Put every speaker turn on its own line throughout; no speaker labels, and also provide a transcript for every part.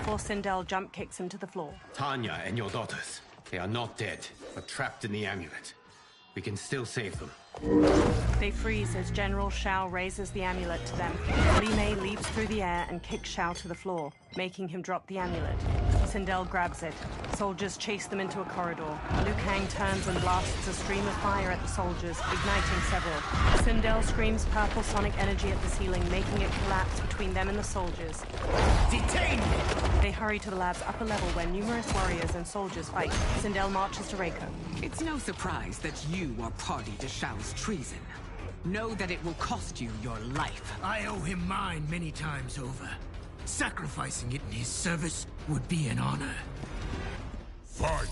before Sindel jump kicks him to the floor.
Tanya and your daughters, they are not dead, but trapped in the amulet. We can still save them.
They freeze as General Shao raises the amulet to them. Li Mei leaps through the air and kicks Shao to the floor, making him drop the amulet. Sindel grabs it. Soldiers chase them into a corridor. Liu Kang turns and blasts a stream of fire at the soldiers, igniting several. Sindel screams purple sonic energy at the ceiling, making it collapse between them and the soldiers.
Detain me!
They hurry to the lab's upper level where numerous warriors and soldiers fight. Sindel marches to Reiko.
It's no surprise that you are party to Shao's treason. Know that it will cost you your life.
I owe him mine many times over. Sacrificing it in his service would be an honor.
Fight!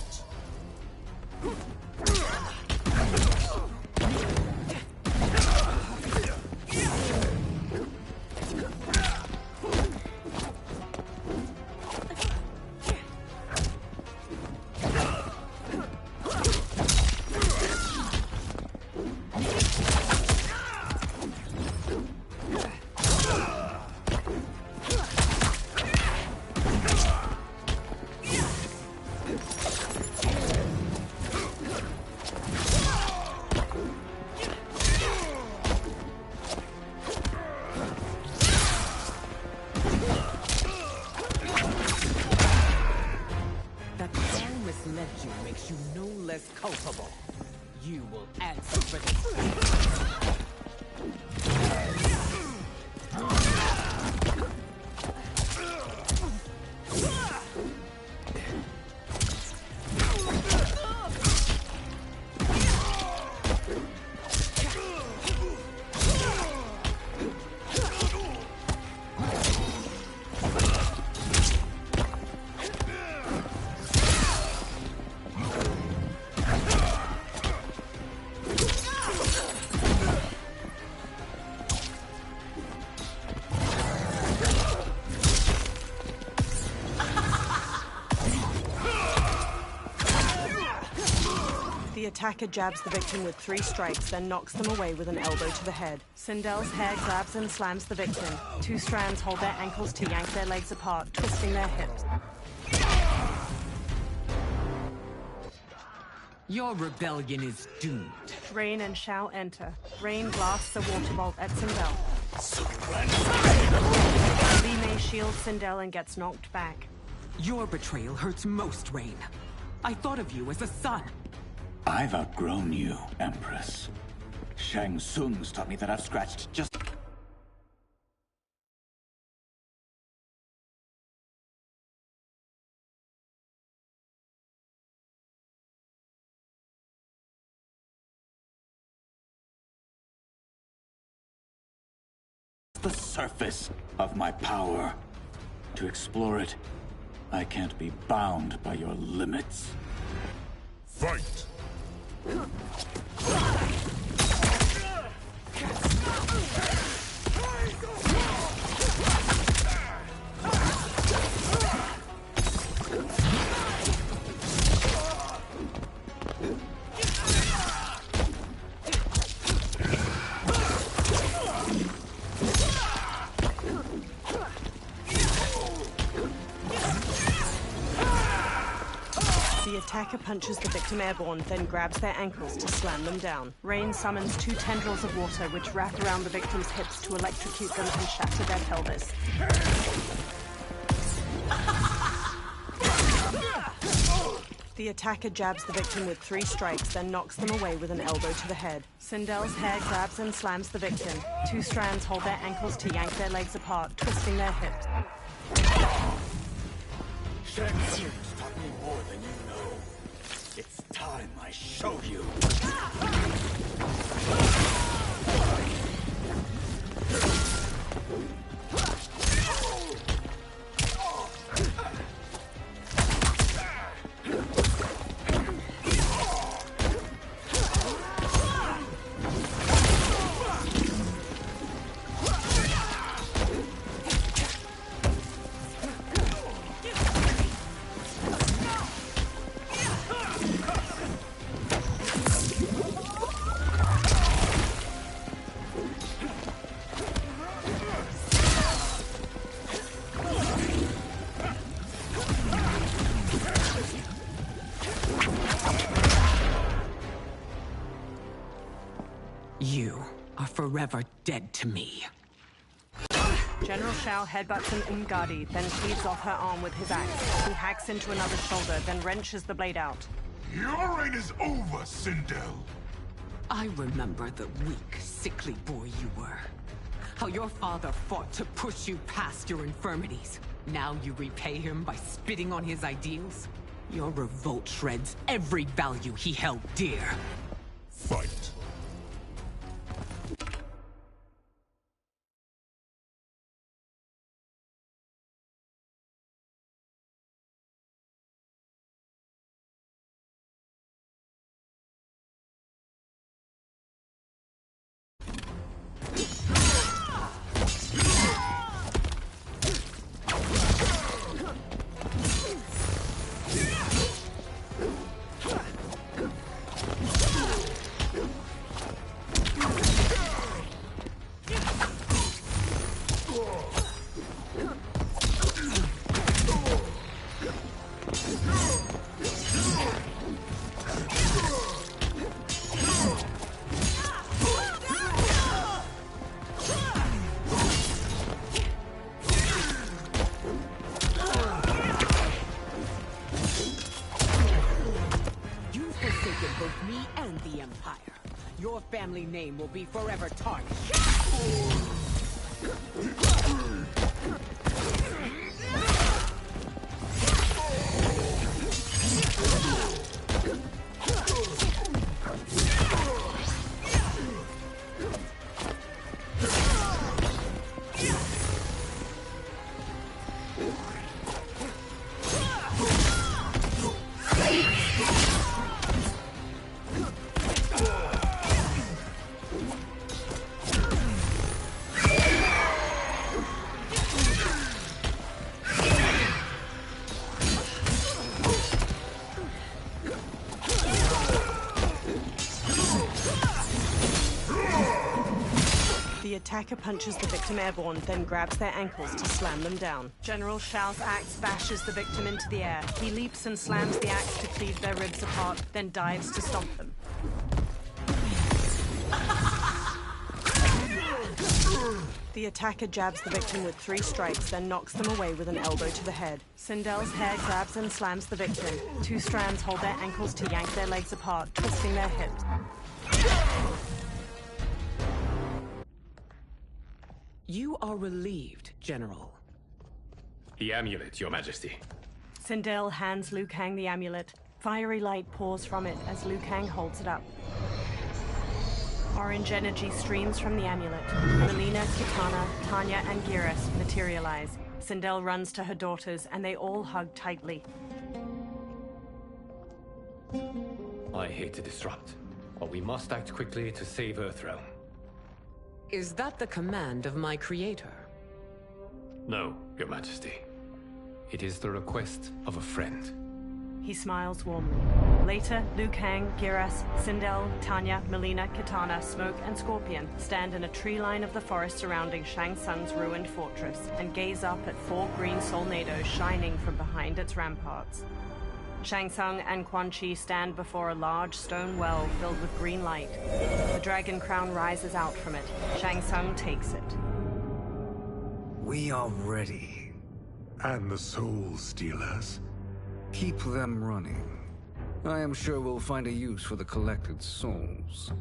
Makes you no less culpable. You will answer for this.
The attacker jabs the victim with 3 strikes, then knocks them away with an elbow to the head. Sindel's hair grabs and slams the victim. 2 strands hold their ankles to yank their legs apart, twisting their hips.
Your rebellion is doomed.
Rain and Shao enter. Rain blasts a water bolt at Sindel. Li Mei shields Sindel and gets knocked back.
Your betrayal hurts most, Rain. I thought of you as a son.
I've outgrown you, Empress. Shang Tsung's taught me that I've scratched just the surface of my power. To explore it, I can't be bound by your limits.
Fight!
The attacker punches the victim airborne, then grabs their ankles to slam them down. Rain summons 2 tendrils of water which wrap around the victim's hips to electrocute them and shatter their pelvis. The attacker jabs the victim with 3 strikes, then knocks them away with an elbow to the head. Sindel's hair grabs and slams the victim. 2 strands hold their ankles to yank their legs apart, twisting their hips.
Shang Tsung's taught me more than you know. It's time I show you.
You are forever dead to me.
General Shao headbutts an Umgadi, then cleaves off her arm with his axe. He hacks into another's shoulder, then wrenches the blade out.
Your reign is over, Sindel.
I remember the weak, sickly boy you were. How your father fought to push you past your infirmities. Now you repay him by spitting on his ideals? Your revolt shreds every value he held dear.
Fight.
Both me and the Empire. Your family name will be forever tarnished.
The attacker punches the victim airborne, then grabs their ankles to slam them down. General Shao's axe bashes the victim into the air. He leaps and slams the axe to cleave their ribs apart, then dives to stomp them. The attacker jabs the victim with 3 strikes, then knocks them away with an elbow to the head. Sindel's hair grabs and slams the victim. 2 strands hold their ankles to yank their legs apart, twisting their hips.
You are relieved, General.
The amulet, Your Majesty.
Sindel hands Liu Kang the amulet. Fiery light pours from it as Liu Kang holds it up. Orange energy streams from the amulet. Melina, Kitana, Tanya, and Geras materialize. Sindel runs to her daughters, and they all hug tightly.
I hate to disrupt, but we must act quickly to save Earthrealm.
Is that the command of my creator?
No, Your Majesty. It is the request of a friend.
He smiles warmly. Later, Liu Kang, Geras, Sindel, Tanya, Melina, Kitana, Smoke, and Scorpion stand in a tree line of the forest surrounding Shang Tsung's ruined fortress and gaze up at 4 green solnados shining from behind its ramparts. Shang Tsung and Quan Chi stand before a large stone well filled with green light. The dragon crown rises out from it. Shang Tsung takes it.
We are ready.
And the Soul Stealers.
Keep them running. I am sure we'll find a use for the collected souls.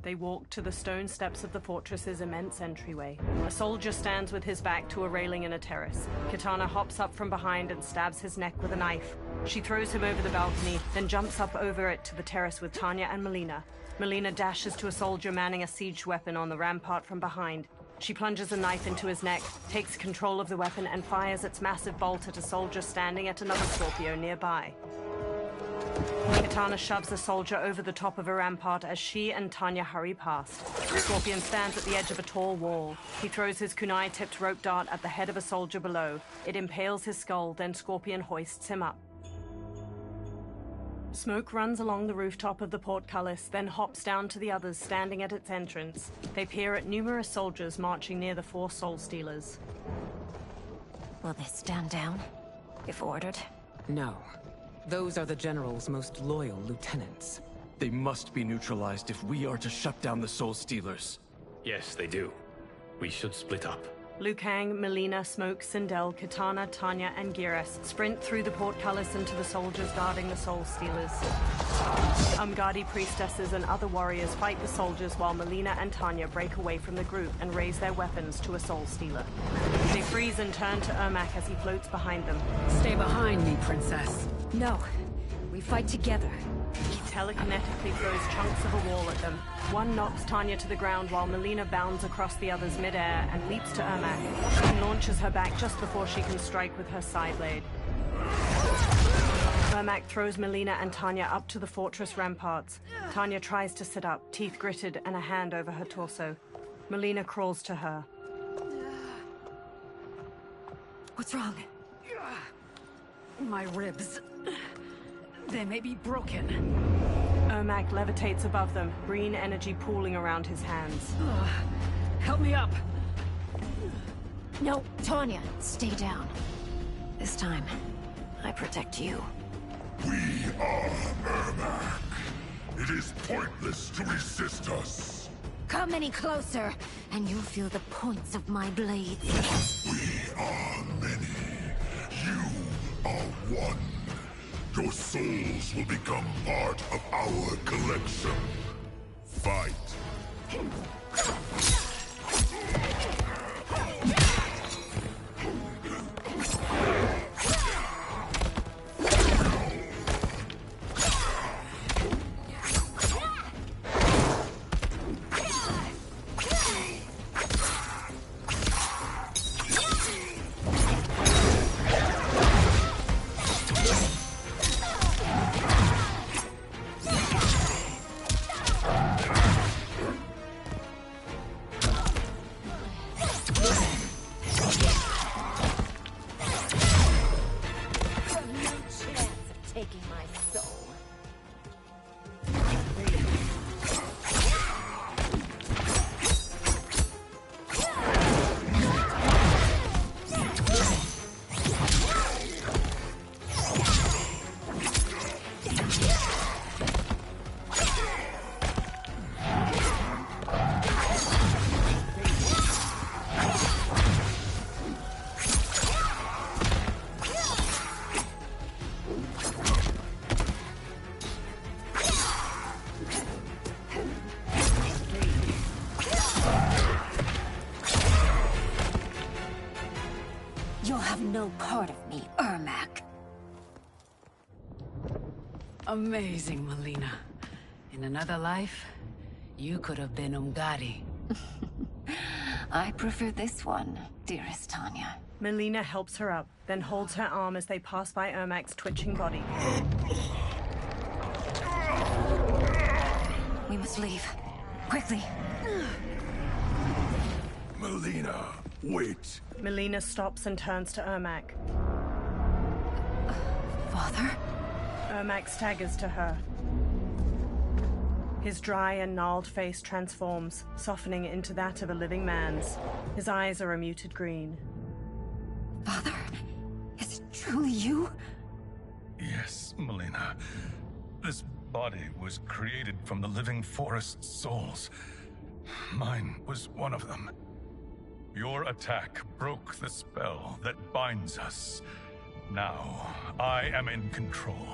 They walk to the stone steps of the fortress's immense entryway. A soldier stands with his back to a railing in a terrace. Kitana hops up from behind and stabs his neck with a knife. She throws him over the balcony, then jumps up over it to the terrace with Tanya and Melina. Melina dashes to a soldier manning a siege weapon on the rampart from behind. She plunges a knife into his neck, takes control of the weapon, and fires its massive bolt at a soldier standing at another Scorpio nearby. Kitana shoves the soldier over the top of a rampart as she and Tanya hurry past. Scorpion stands at the edge of a tall wall. He throws his kunai-tipped rope dart at the head of a soldier below. It impales his skull, then Scorpion hoists him up. Smoke runs along the rooftop of the portcullis, then hops down to the others standing at its entrance. They peer at numerous soldiers marching near the 4 Soul Stealers.
Will they stand down, if ordered?
No. Those are the General's most loyal lieutenants.
They must be neutralized if we are to shut down the Soul Stealers.
Yes, they do. We should split up.
Liu Kang, Melina, Smoke, Sindel, Kitana, Tanya, and Geras sprint through the portcullis into the soldiers guarding the Soul Stealers. Umgadi priestesses and other warriors fight the soldiers while Melina and Tanya break away from the group and raise their weapons to a Soul Stealer. They freeze and turn to Ermac as he floats behind them.
Stay behind me, princess.
No. We fight together.
He telekinetically throws chunks of a wall at them. One knocks Tanya to the ground while Melina bounds across the others midair and leaps to Ermac. She launches her back just before she can strike with her side blade. Ermac throws Melina and Tanya up to the fortress ramparts. Tanya tries to sit up, teeth gritted and a hand over her torso. Melina crawls to her.
What's wrong?
My ribs. They may be broken.
Ermac levitates above them, green energy pooling around his hands.
Help me up.
No, Tanya, stay down. This time, I protect you.
We are Ermac. It is pointless to resist us.
Come any closer, and you'll feel the points of my blades.
We are many. You are one. Your souls will become part of our collection. Fight.
You'll have no part of me, Ermac.
Amazing, Melina. In another life, you could have been Umgadi.
I prefer this one, dearest Tanya.
Melina helps her up, then holds her arm as they pass by Ermac's twitching body.
We must leave. Quickly.
Melina, wait.
Melina stops and turns to Ermac.
Father?
Ermac staggers to her. His dry and gnarled face transforms, softening into that of a living man's. His eyes are a muted green.
Father? Is it truly you?
Yes, Melina. This body was created from the living forest's souls. Mine was one of them. Your attack broke the spell that binds us. Now, I am in control.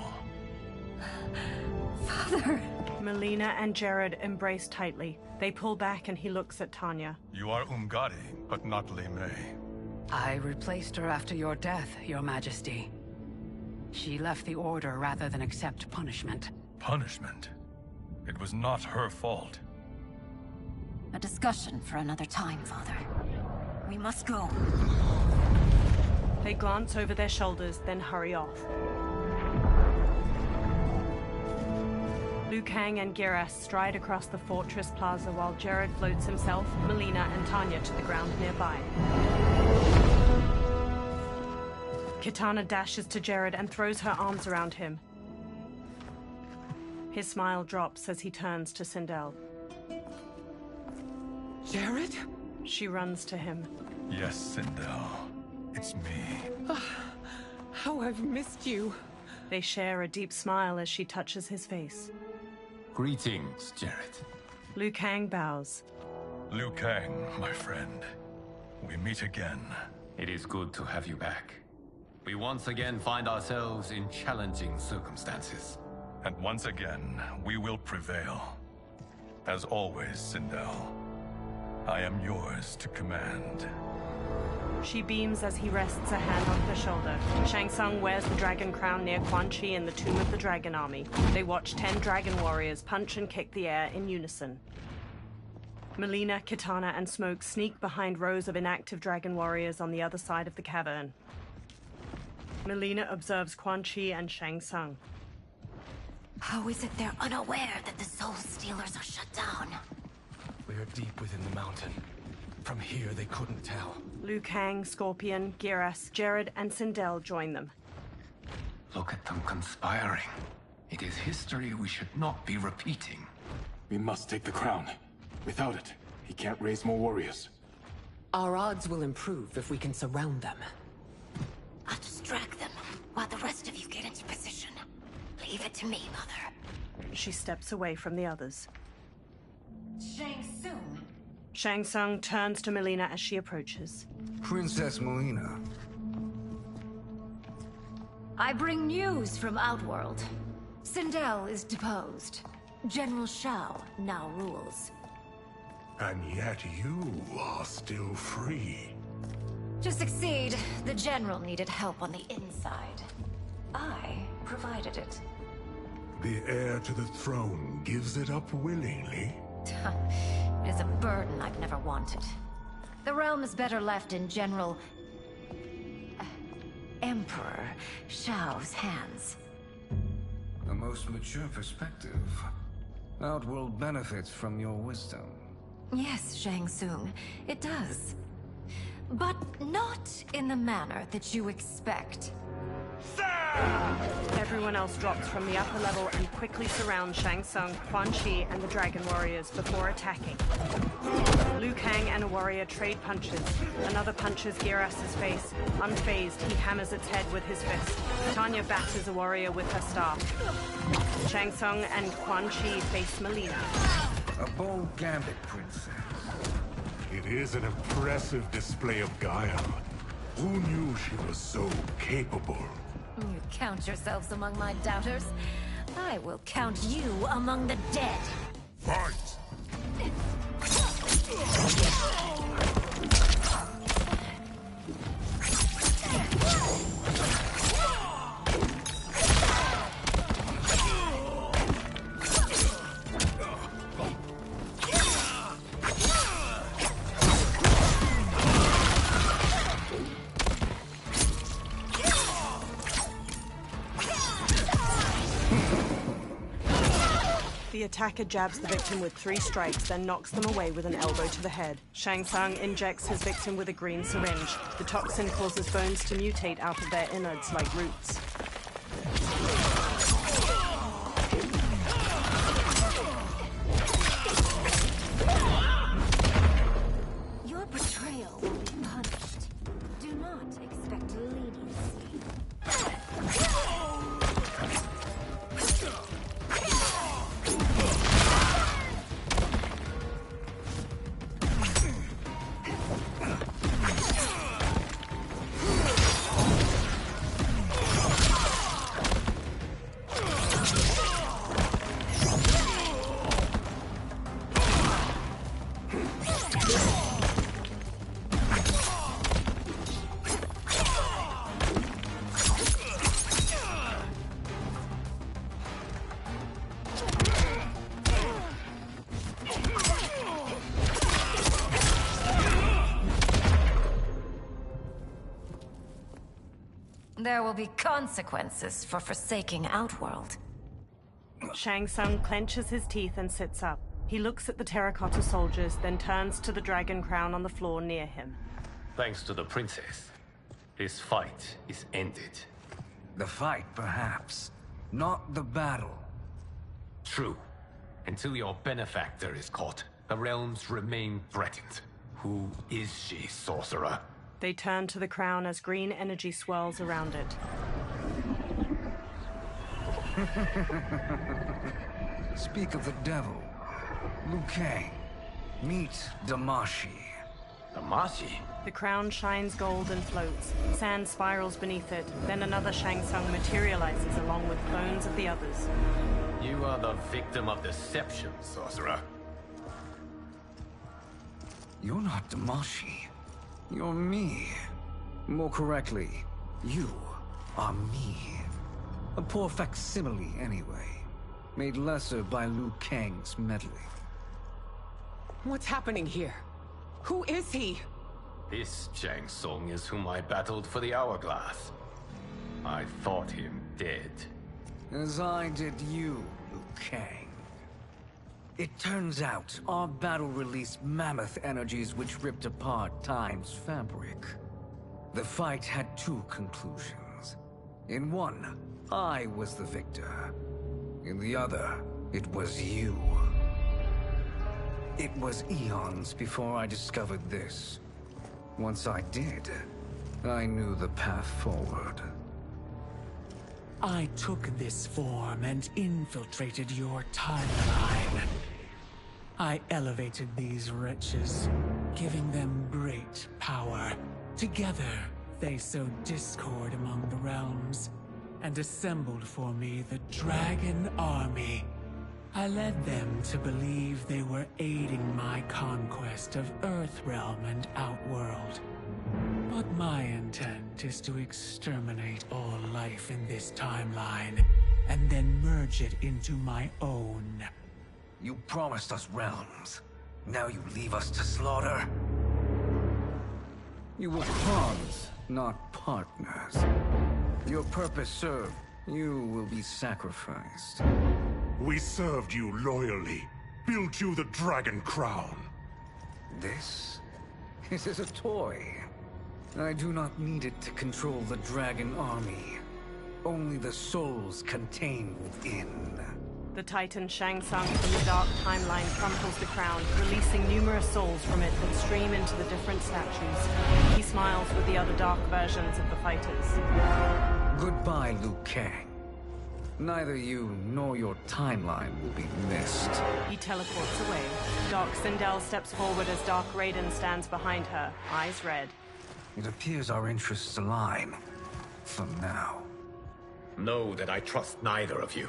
Father!
Melina and Jared embrace tightly. They pull back and he looks at Tanya.
You are Umgadi, but not Li Mei.
I replaced her after your death, Your Majesty. She left the Order rather than accept punishment.
Punishment? It was not her fault.
A discussion for another time, Father. We must go.
They glance over their shoulders, then hurry off. Liu Kang and Geras stride across the fortress plaza while Jared floats himself, Melina, and Tanya to the ground nearby. Kitana dashes to Jared and throws her arms around him. His smile drops as he turns to Sindel.
Jared?
She runs to him.
Yes, Sindel. It's me.
How I've missed you.
They share a deep smile as she touches his face.
Greetings, Jared.
Liu Kang bows.
Liu Kang, my friend. We meet again.
It is good to have you back. We once again find ourselves in challenging circumstances.
And once again, we will prevail. As always, Sindel, I am yours to command.
She beams as he rests a hand on her shoulder. Shang Tsung wears the dragon crown near Quan Chi in the Tomb of the Dragon Army. They watch 10 dragon warriors punch and kick the air in unison. Melina, Kitana, and Smoke sneak behind rows of inactive dragon warriors on the other side of the cavern. Melina observes Quan Chi and Shang Tsung.
How is it they're unaware that the Soul Stealers are shut down?
We are deep within the mountain. From here, they couldn't tell.
Liu Kang, Scorpion, Geras, Jared, and Sindel join them.
Look at them conspiring. It is history we should not be repeating.
We must take the crown. Without it, he can't raise more warriors.
Our odds will improve if we can surround them.
I'll distract them while the rest of you get into position. Leave it to me, Mother.
She steps away from the others.
Shang Tsung.
Shang Tsung turns to Melina as she approaches.
Princess Melina.
I bring news from Outworld. Sindel is deposed. General Shao now rules.
And yet you are still free.
To succeed, the General needed help on the inside. I provided it.
The heir to the throne gives it up willingly.
It is a burden I've never wanted. The realm is better left in General... Emperor Shao's hands.
A most mature perspective. Outworld benefits from your wisdom.
Yes, Shang Tsung, it does. But not in the manner that you expect.
Everyone else drops from the upper level and quickly surrounds Shang Tsung, Quan Chi, and the Dragon Warriors before attacking. Liu Kang and a warrior trade punches. Another punches Geras' face. Unfazed, he hammers its head with his fist. Tanya batters a warrior with her staff. Shang Tsung and Quan Chi face Melina.
A bold gambit, princess.
It is an impressive display of guile. Who knew she was so capable?
You count yourselves among my doubters. I will count you among the dead.
Fight!
The attacker jabs the victim with 3 strikes, then knocks them away with an elbow to the head. Shang Tsung injects his victim with a green syringe. The toxin causes bones to mutate out of their innards like roots.
Your betrayal will be punished. Do not expect leniency. There will be consequences for forsaking Outworld.
Shang Tsung clenches his teeth and sits up. He looks at the terracotta soldiers, then turns to the dragon crown on the floor near him.
Thanks to the princess, this fight is ended.
The fight, perhaps. Not the battle.
True. Until your benefactor is caught, the realms remain threatened. Who is she, sorcerer?
They turn to the crown as green energy swirls around it.
Speak of the devil. Liu Kang. Meet Damashi.
Damashi?
The crown shines gold and floats. Sand spirals beneath it. Then another Shang Tsung materializes along with bones of the others.
You are the victim of deception, sorcerer.
You're not Damashi. You're me. More correctly, you are me. A poor facsimile, anyway. Made lesser by Liu Kang's meddling.
What's happening here? Who is he?
This Shang Tsung is whom I battled for the Hourglass. I thought him dead.
As I did you, Liu Kang. It turns out our battle released mammoth energies which ripped apart time's fabric. The fight had two conclusions. In one, I was the victor. In the other, it was you. It was eons before I discovered this. Once I did, I knew the path forward.
I took this form and infiltrated your timeline. I elevated these wretches, giving them great power. Together, they sowed discord among the realms, and assembled for me the Dragon Army. I led them to believe they were aiding my conquest of Earthrealm and Outworld. But my intent is to exterminate all life in this timeline, and then merge it into my own.
You promised us realms. Now you leave us to slaughter? You were pawns, not partners. Your purpose served. You will be sacrificed.
We served you loyally, built you the Dragon Crown.
This is a toy. I do not need it to control the Dragon Army. Only the souls contained within.
The Titan Shang Tsung from the Dark Timeline crumples the crown, releasing numerous souls from it that stream into the different statues. He smiles with the other dark versions of the fighters.
Goodbye, Liu Kang. Neither you nor your timeline will be missed.
He teleports away. Doc Sindel steps forward as Dark Raiden stands behind her, eyes red.
It appears our interests align. For now.
Know that I trust neither of you.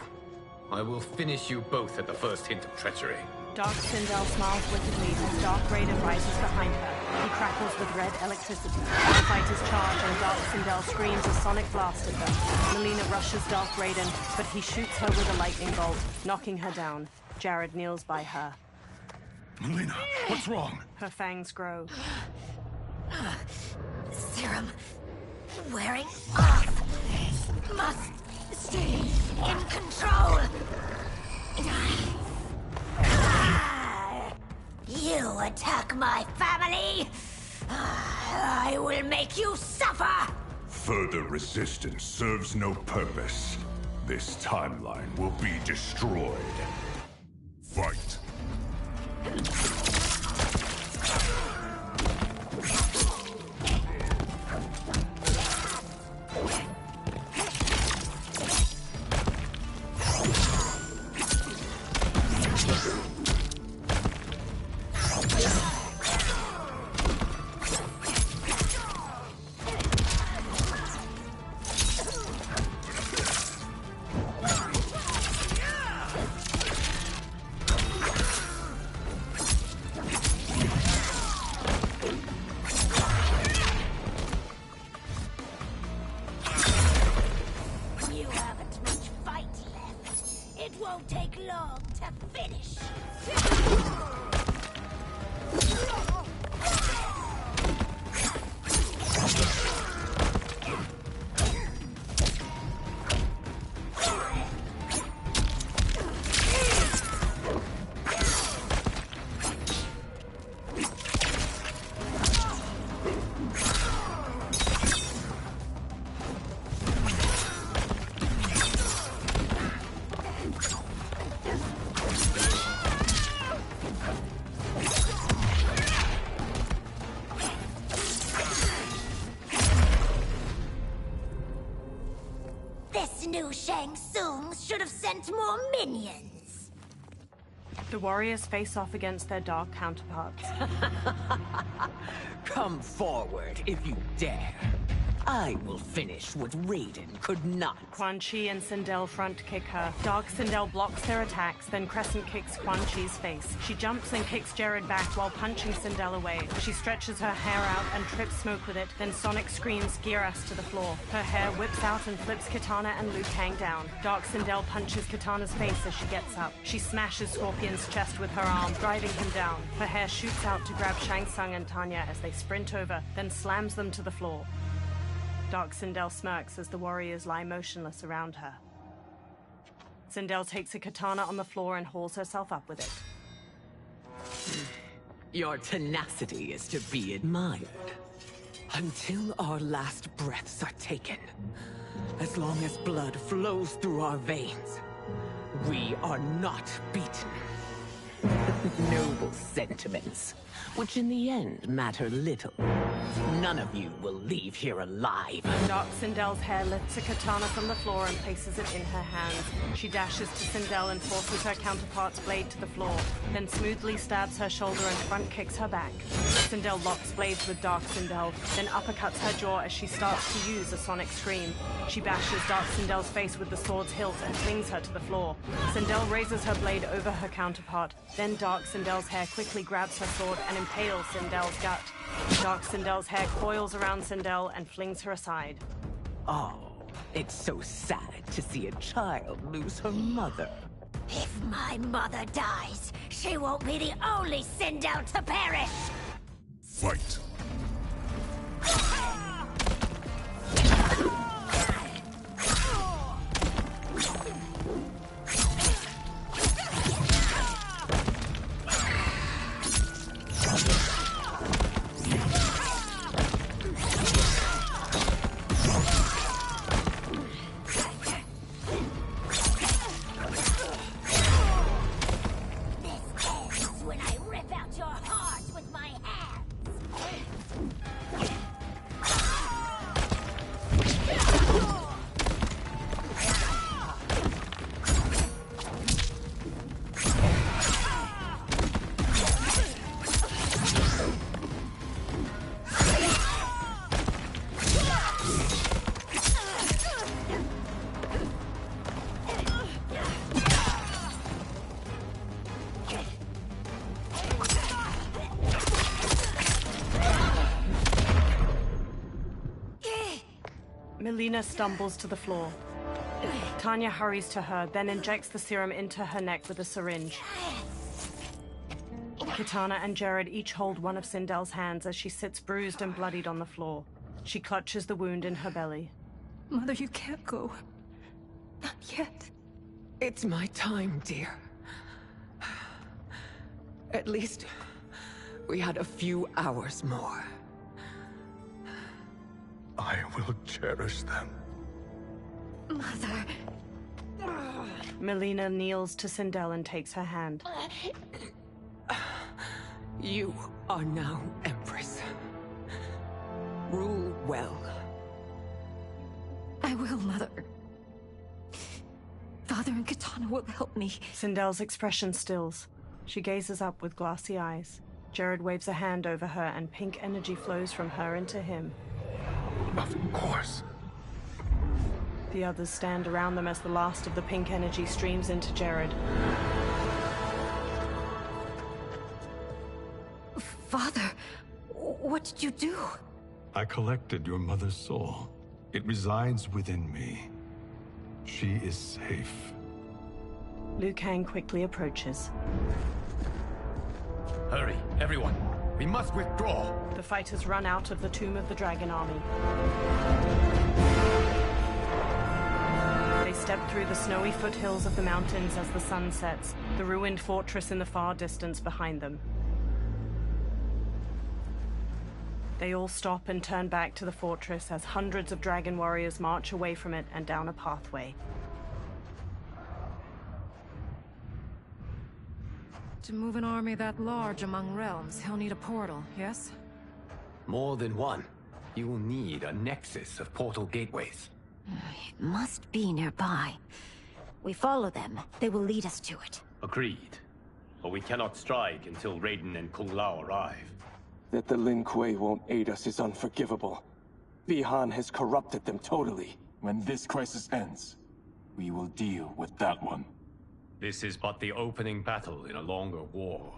I will finish you both at the first hint of treachery.
Dark Sindel smiles wickedly as Dark Raiden rises behind her. He crackles with red electricity. The fighters charge and Dark Sindel screams a sonic blast at them. Melina rushes Dark Raiden, but he shoots her with a lightning bolt, knocking her down. Jared kneels by her.
Melina, what's wrong?
Her fangs grow.
Serum wearing off. Must stay in control. You attack my family, I will make you suffer!
Further resistance serves no purpose. This timeline will be destroyed. Fight.
New Shang Tsung should have sent more minions.
The warriors face off against their dark counterparts.
Come forward if you dare. I will finish what Raiden could not.
Quan Chi and Sindel front kick her. Dark Sindel blocks their attacks, then crescent kicks Quan Chi's face. She jumps and kicks Jared back while punching Sindel away. She stretches her hair out and trips Smoke with it, then Sonic screams Geras to the floor. Her hair whips out and flips Kitana and Liu Kang down. Dark Sindel punches Kitana's face as she gets up. She smashes Scorpion's chest with her arm, driving him down. Her hair shoots out to grab Shang Tsung and Tanya as they sprint over, then slams them to the floor. Dark Sindel smirks as the warriors lie motionless around her. Sindel takes a katana on the floor and hauls herself up with it.
Your tenacity is to be admired. Until our last breaths are taken, as long as blood flows through our veins, we are not beaten. Noble sentiments, which in the end matter little. None of you will leave here alive.
Dark Sindel's hair lifts a katana from the floor and places it in her hands. She dashes to Sindel and forces her counterpart's blade to the floor, then smoothly stabs her shoulder and front kicks her back. Sindel locks blades with Dark Sindel, then uppercuts her jaw as she starts to use a sonic scream. She bashes Dark Sindel's face with the sword's hilt and flings her to the floor. Sindel raises her blade over her counterpart, then Dark Sindel's hair quickly grabs her sword and impales Sindel's gut. Dark Sindel's hair coils around Sindel and flings her aside.
Oh, it's so sad to see a child lose her mother.
If my mother dies, she won't be the only Sindel to perish!
Fight!
Melina stumbles to the floor. Tanya hurries to her, then injects the serum into her neck with a syringe. Kitana and Jared each hold one of Sindel's hands as she sits bruised and bloodied on the floor. She clutches the wound in her belly.
Mother, you can't go. Not yet.
It's my time, dear. At least, we had a few hours more.
I will cherish them.
Mother...
Melina kneels to Sindel and takes her hand.
You are now Empress. Rule well.
I will, Mother. Father and Kitana will help me.
Sindel's expression stills. She gazes up with glassy eyes. Jared waves a hand over her and pink energy flows from her into him.
Of course.
The others stand around them as the last of the pink energy streams into Jared.
Father, what did you do?
I collected your mother's soul. It resides within me. She is safe.
Liu Kang quickly approaches.
Hurry, everyone. We must withdraw.
The fighters run out of the Tomb of the Dragon Army. They step through the snowy foothills of the mountains as the sun sets, the ruined fortress in the far distance behind them. They all stop and turn back to the fortress as hundreds of dragon warriors march away from it and down a pathway.
To move an army that large among realms, he'll need a portal, yes?
More than one. You will need a nexus of portal gateways.
It must be nearby. We follow them. They will lead us to it.
Agreed.
but we cannot strike until Raiden and Kung Lao arrive.
That the Lin Kuei won't aid us is unforgivable. Bi-Han has corrupted them totally. When this crisis ends, we will deal with that one.
This is but the opening battle in a longer war.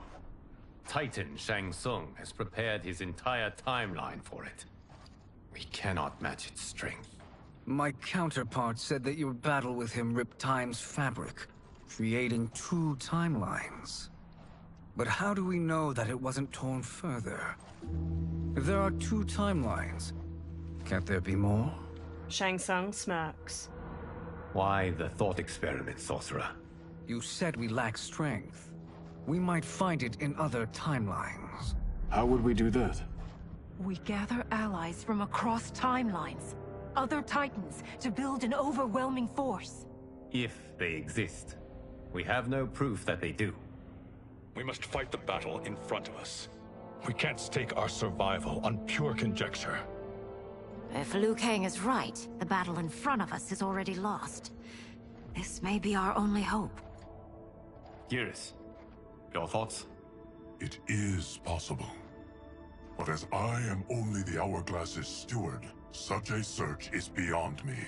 Titan Shang Tsung has prepared his entire timeline for it. We cannot match its strength.
My counterpart said that your battle with him ripped time's fabric, creating two timelines. But how do we know that it wasn't torn further? If there are two timelines, can't there be more?
Shang Tsung smirks.
Why the thought experiment, sorcerer?
You said we lack strength. We might find it in other timelines.
How would we do that?
We gather allies from across timelines, other Titans, to build an overwhelming force.
If they exist. We have no proof that they do.
We must fight the battle in front of us. We can't stake our survival on pure conjecture.
If Liu Kang is right, the battle in front of us is already lost. This may be our only hope.
Geras, your thoughts?
It is possible. But as I am only the Hourglass's steward, such a search is beyond me.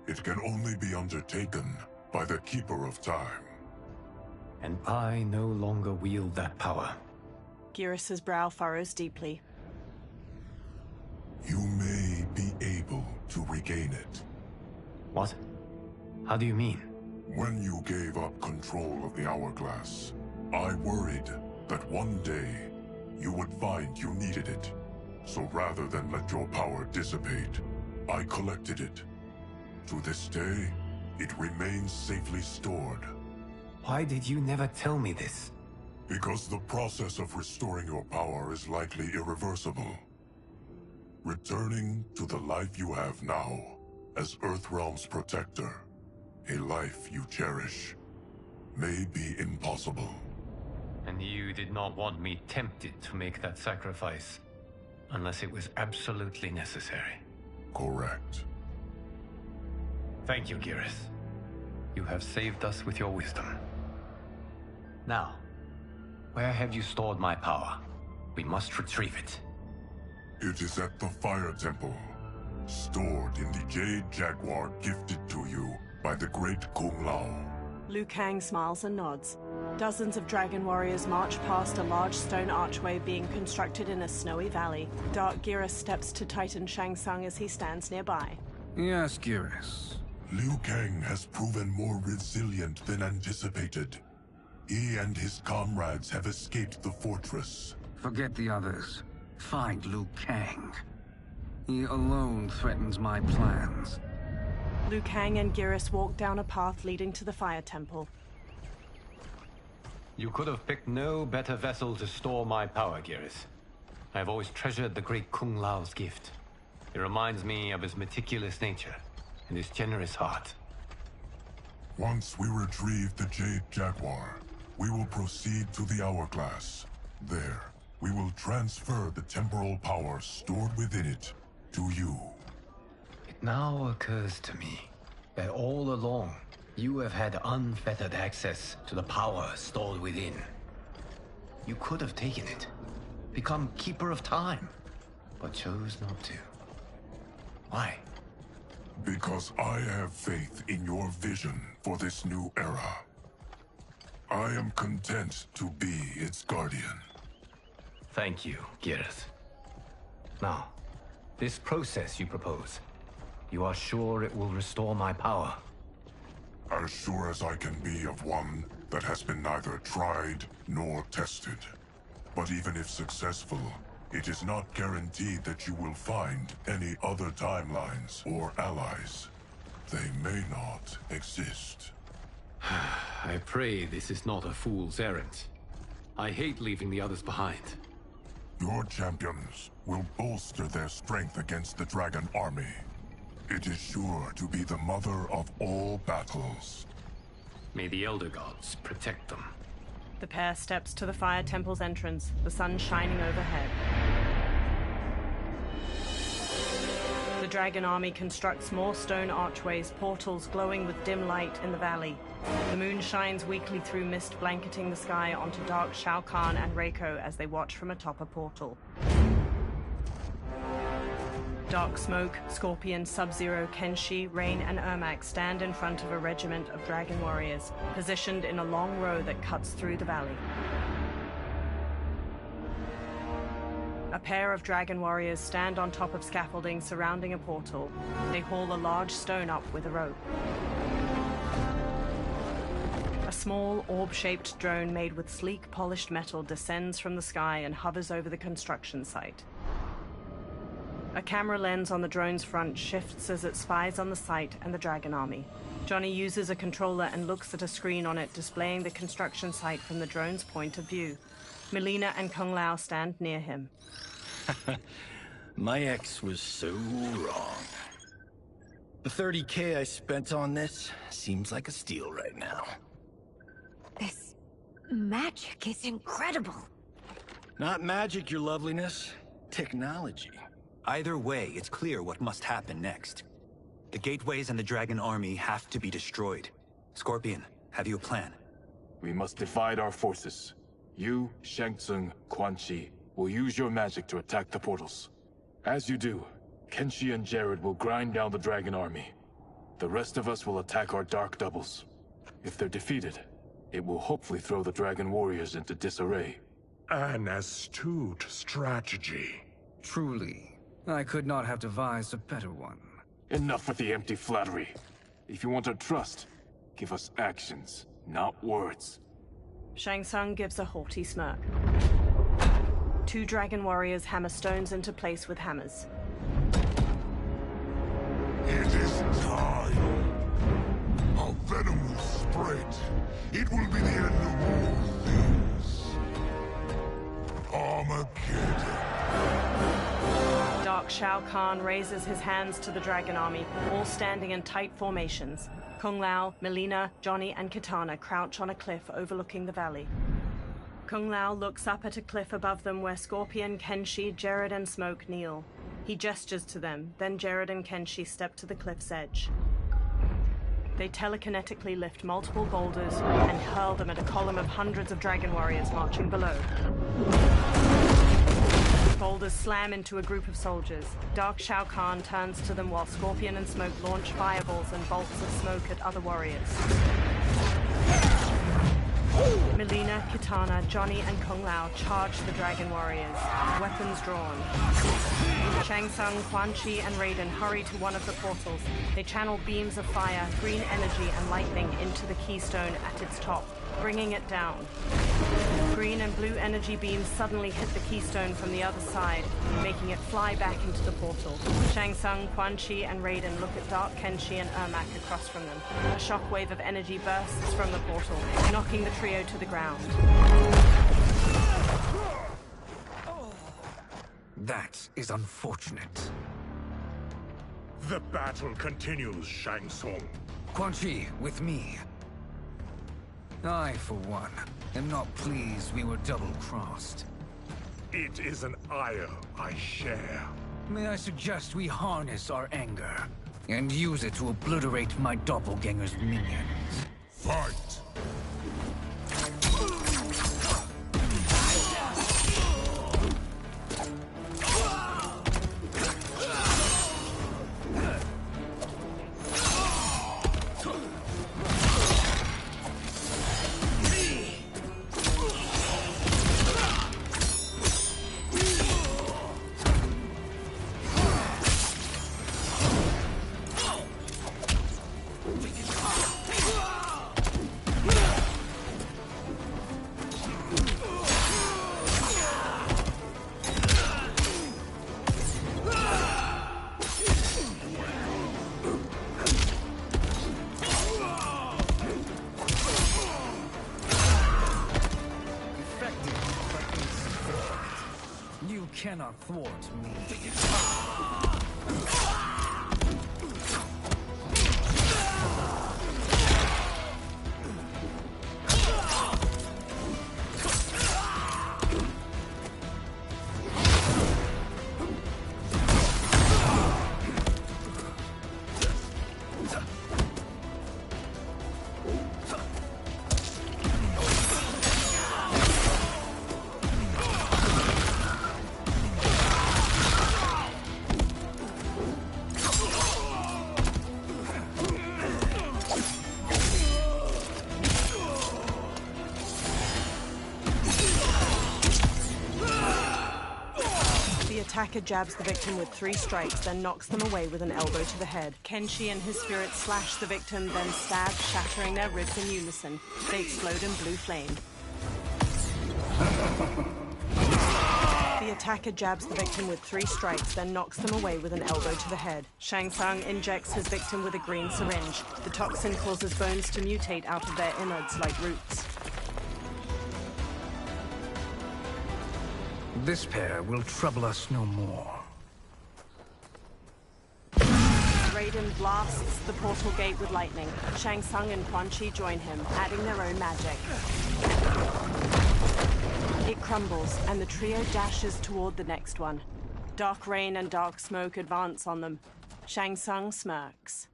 It can only be undertaken by the Keeper of Time.
And I no longer wield that power.
Geras' brow furrows deeply.
You may be able to regain it.
What? How do you mean?
When you gave up control of the Hourglass, I worried that one day you would find you needed it. So rather than let your power dissipate, I collected it. To this day, it remains safely stored.
Why did you never tell me this?
Because the process of restoring your power is likely irreversible. Returning to the life you have now, as Earthrealm's protector, a life you cherish, may be impossible.
And you did not want me tempted to make that sacrifice, unless it was absolutely necessary.
Correct.
Thank you, Geras. You have saved us with your wisdom. Now, where have you stored my power? We must retrieve it.
It is at the Fire Temple, stored in the Jade Jaguar gifted to you by the great Kung Lao.
Liu Kang smiles and nods. Dozens of dragon warriors march past a large stone archway being constructed in a snowy valley. Dark Geras steps to Titan Shang Tsung as he stands nearby.
Yes, Geras.
Liu Kang has proven more resilient than anticipated. He and his comrades have escaped the fortress.
Forget the others. Find Liu Kang. He alone threatens my plans.
Liu Kang and Geras walk down a path leading to the Fire Temple.
You could have picked no better vessel to store my power, Geras. I have always treasured the great Kung Lao's gift. It reminds me of his meticulous nature and his generous heart.
Once we retrieve the Jade Jaguar, we will proceed to the Hourglass. There, we will transfer the temporal power stored within it to you.
It now occurs to me that all along, you have had unfettered access to the power stored within. You could have taken it, become Keeper of Time, but chose not to. Why?
Because I have faith in your vision for this new era. I am content to be its guardian.
Thank you, Geras. Now, this process you propose, you are sure it will restore my power?
As sure as I can be of one that has been neither tried nor tested. But even if successful, it is not guaranteed that you will find any other timelines or allies. They may not exist.
I pray this is not a fool's errand. I hate leaving the others behind.
Your champions will bolster their strength against the Dragon Army. It is sure to be the mother of all battles.
May the Elder Gods protect them.
The pair steps to the Fire Temple's entrance, the sun shining overhead. The dragon army constructs more stone archways, portals glowing with dim light in the valley. The moon shines weakly through mist blanketing the sky onto dark Shao Kahn and Reiko as they watch from atop a portal. Dark Smoke, Scorpion, Sub-Zero, Kenshi, Rain, and Ermac stand in front of a regiment of dragon warriors, positioned in a long row that cuts through the valley. A pair of dragon warriors stand on top of scaffolding surrounding a portal. They haul a large stone up with a rope. A small, orb-shaped drone made with sleek, polished metal descends from the sky and hovers over the construction site. A camera lens on the drone's front shifts as it spies on the site and the dragon army. Johnny uses a controller and looks at a screen on it displaying the construction site from the drone's point of view. Melina and Kung Lao stand near him.
My ex was so wrong. The 30K I spent on this seems like a steal right now.
This magic is incredible.
Not magic, your loveliness. Technology.
Either way, it's clear what must happen next. The gateways and the dragon army have to be destroyed. Scorpion, have you a plan?
We must divide our forces. You, Shang Tsung, Quan Chi, will use your magic to attack the portals. As you do, Kenshi and Jared will grind down the dragon army. The rest of us will attack our dark doubles. If they're defeated, it will hopefully throw the dragon warriors into disarray.
An astute strategy.
Truly, I could not have devised a better one.
Enough with the empty flattery. If you want our trust, give us actions, not words.
Shang Tsung gives a haughty smirk. Two dragon warriors hammer stones into place with hammers.
It is time. Our venom will spread. It will be the end of all things. Armageddon.
Dark Shao Kahn raises his hands to the dragon army, all standing in tight formations. Kung Lao, Melina, Johnny, and Kitana crouch on a cliff overlooking the valley. Kung Lao looks up at a cliff above them where Scorpion, Kenshi, Jared, and Smoke kneel. He gestures to them, then Jared and Kenshi step to the cliff's edge. They telekinetically lift multiple boulders and hurl them at a column of hundreds of dragon warriors marching below. Boulders slam into a group of soldiers. Dark Shao Kahn turns to them while Scorpion and Smoke launch fireballs and bolts of smoke at other warriors. Melina, Kitana, Johnny, and Kung Lao charge the dragon warriors, weapons drawn. Shang Tsung, Quan Chi, and Raiden hurry to one of the portals. They channel beams of fire, green energy, and lightning into the keystone at its top, bringing it down. Green and blue energy beams suddenly hit the keystone from the other side, making it fly back into the portal. Shang Tsung, Quan Chi, and Raiden look at Dark Kenshi and Ermac across from them. A shockwave of energy bursts from the portal, knocking the trio to the ground.
That is unfortunate.
The battle continues, Shang Tsung.
Quan Chi, with me. I, for one, am not pleased we were double-crossed.
It is an ire I share.
May I suggest we harness our anger and use it to obliterate my doppelganger's minions?
Fight!
Cannot thwart me.
attacker jabs the victim with 3 strikes, then knocks them away with an elbow to the head. Kenshi and his spirit slash the victim, then stab, shattering their ribs in unison. They explode in blue flame. The attacker jabs the victim with 3 strikes, then knocks them away with an elbow to the head. Shang Tsung injects his victim with a green syringe. The toxin causes bones to mutate out of their innards like roots.
This pair will trouble us no more.
Raiden blasts the portal gate with lightning. Shang Tsung and Quan Chi join him, adding their own magic. It crumbles, and the trio dashes toward the next one. Dark rain and dark smoke advance on them. Shang Tsung smirks.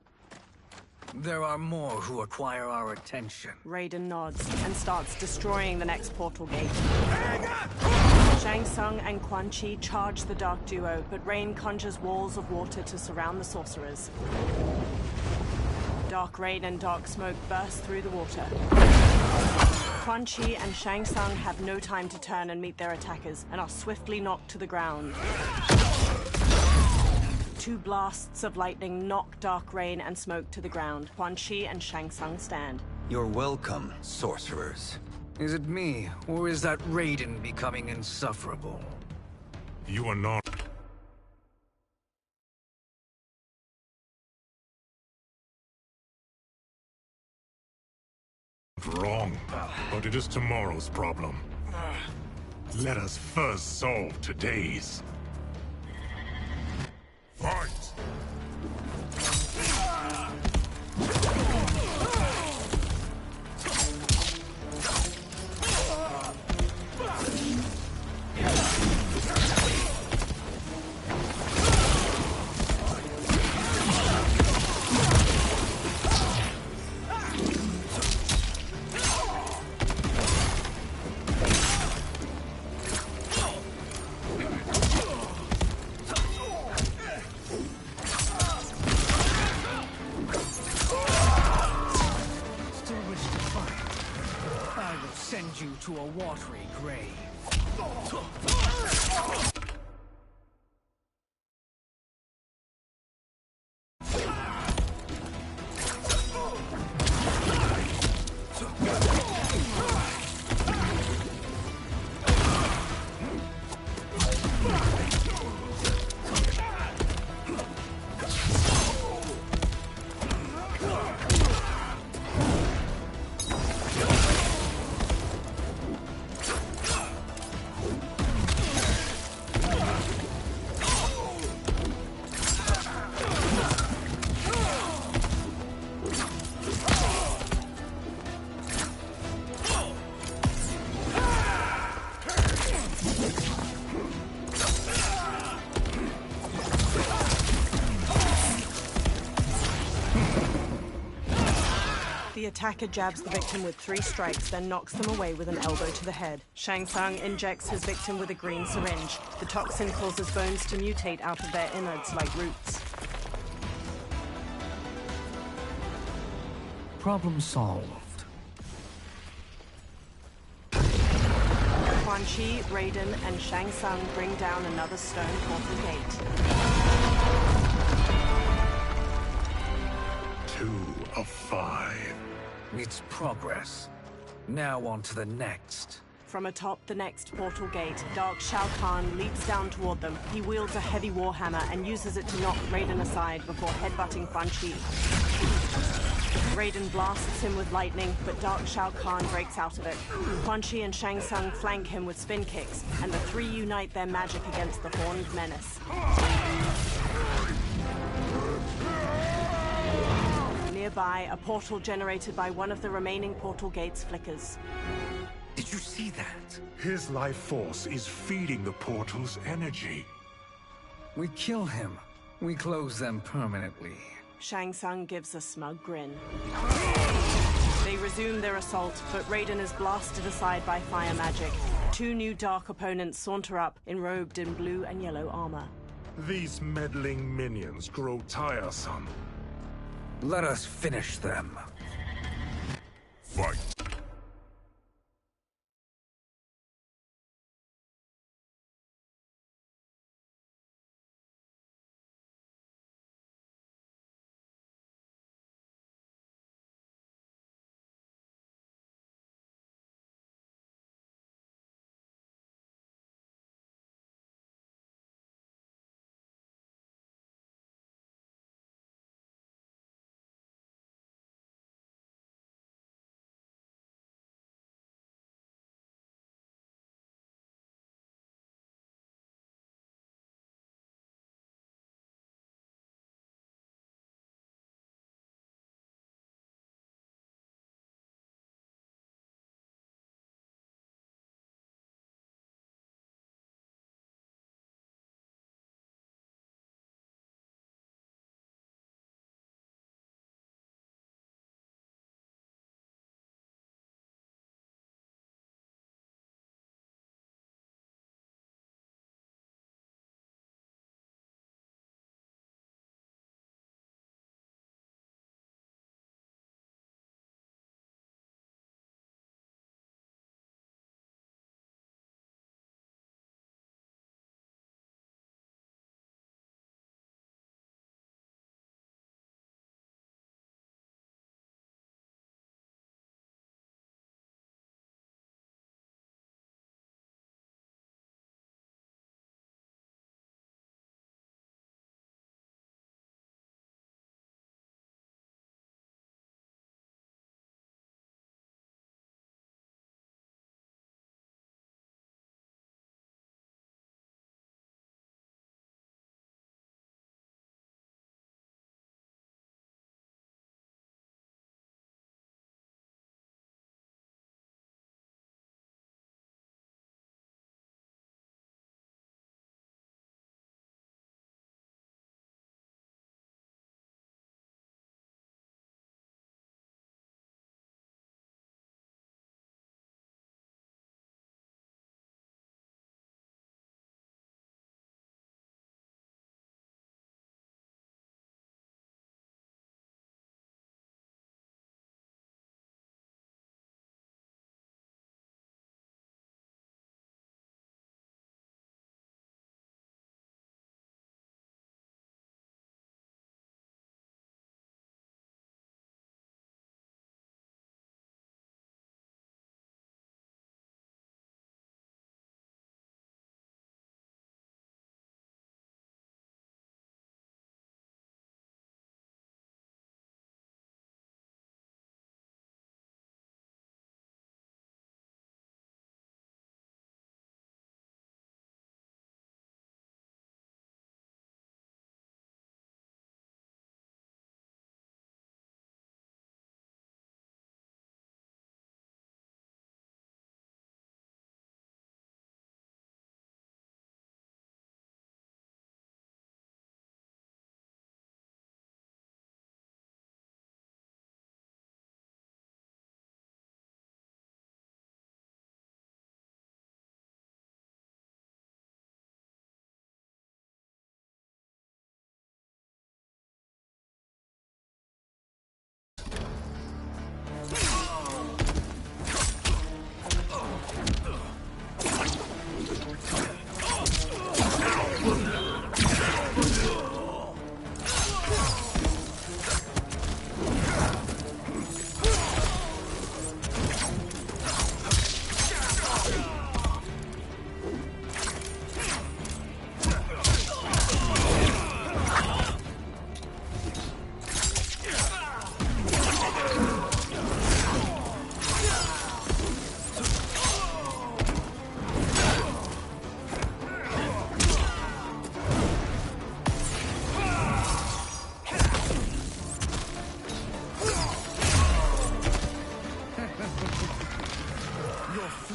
There are more who acquire our attention.
Raiden nods and starts destroying the next portal gate. Shang Tsung and Quan Chi charge the dark duo, but rain conjures walls of water to surround the sorcerers. Dark rain and dark smoke burst through the water. Quan Chi and Shang Tsung have no time to turn and meet their attackers, and are swiftly knocked to the ground. 2 blasts of lightning knock dark rain and smoke to the ground. Quan Chi and Shang Tsung stand.
You're welcome, sorcerers.
Is it me, or is that Raiden becoming insufferable?
You are not... wrong, but it is tomorrow's problem. Let us first solve today's. Fight!
Send you to a watery grave.
The attacker jabs the victim with 3 strikes, then knocks them away with an elbow to the head. Shang Tsung injects his victim with a green syringe. The toxin causes bones to mutate out of their innards like roots.
Problem solved.
Quan Chi, Raiden, and Shang Tsung bring down another stone portal gate.
2 of 5.
It's progress. Now on to the next.
From atop the next portal gate, Dark Shao Kahn leaps down toward them. He wields a heavy warhammer and uses it to knock Raiden aside before headbutting Quan Chi. Raiden blasts him with lightning, but Dark Shao Kahn breaks out of it. Quan Chi and Shang Tsung flank him with spin kicks, and the 3 unite their magic against the Horned Menace. Nearby, a portal generated by one of the remaining portal gates flickers.
Did you see that?
His life force is feeding the portal's energy.
We kill him. We close them permanently.
Shang Tsung gives a smug grin. They resume their assault, but Raiden is blasted aside by fire magic. 2 new dark opponents saunter up, enrobed in blue and yellow armor.
These meddling minions grow tiresome.
Let us finish them.
Fight!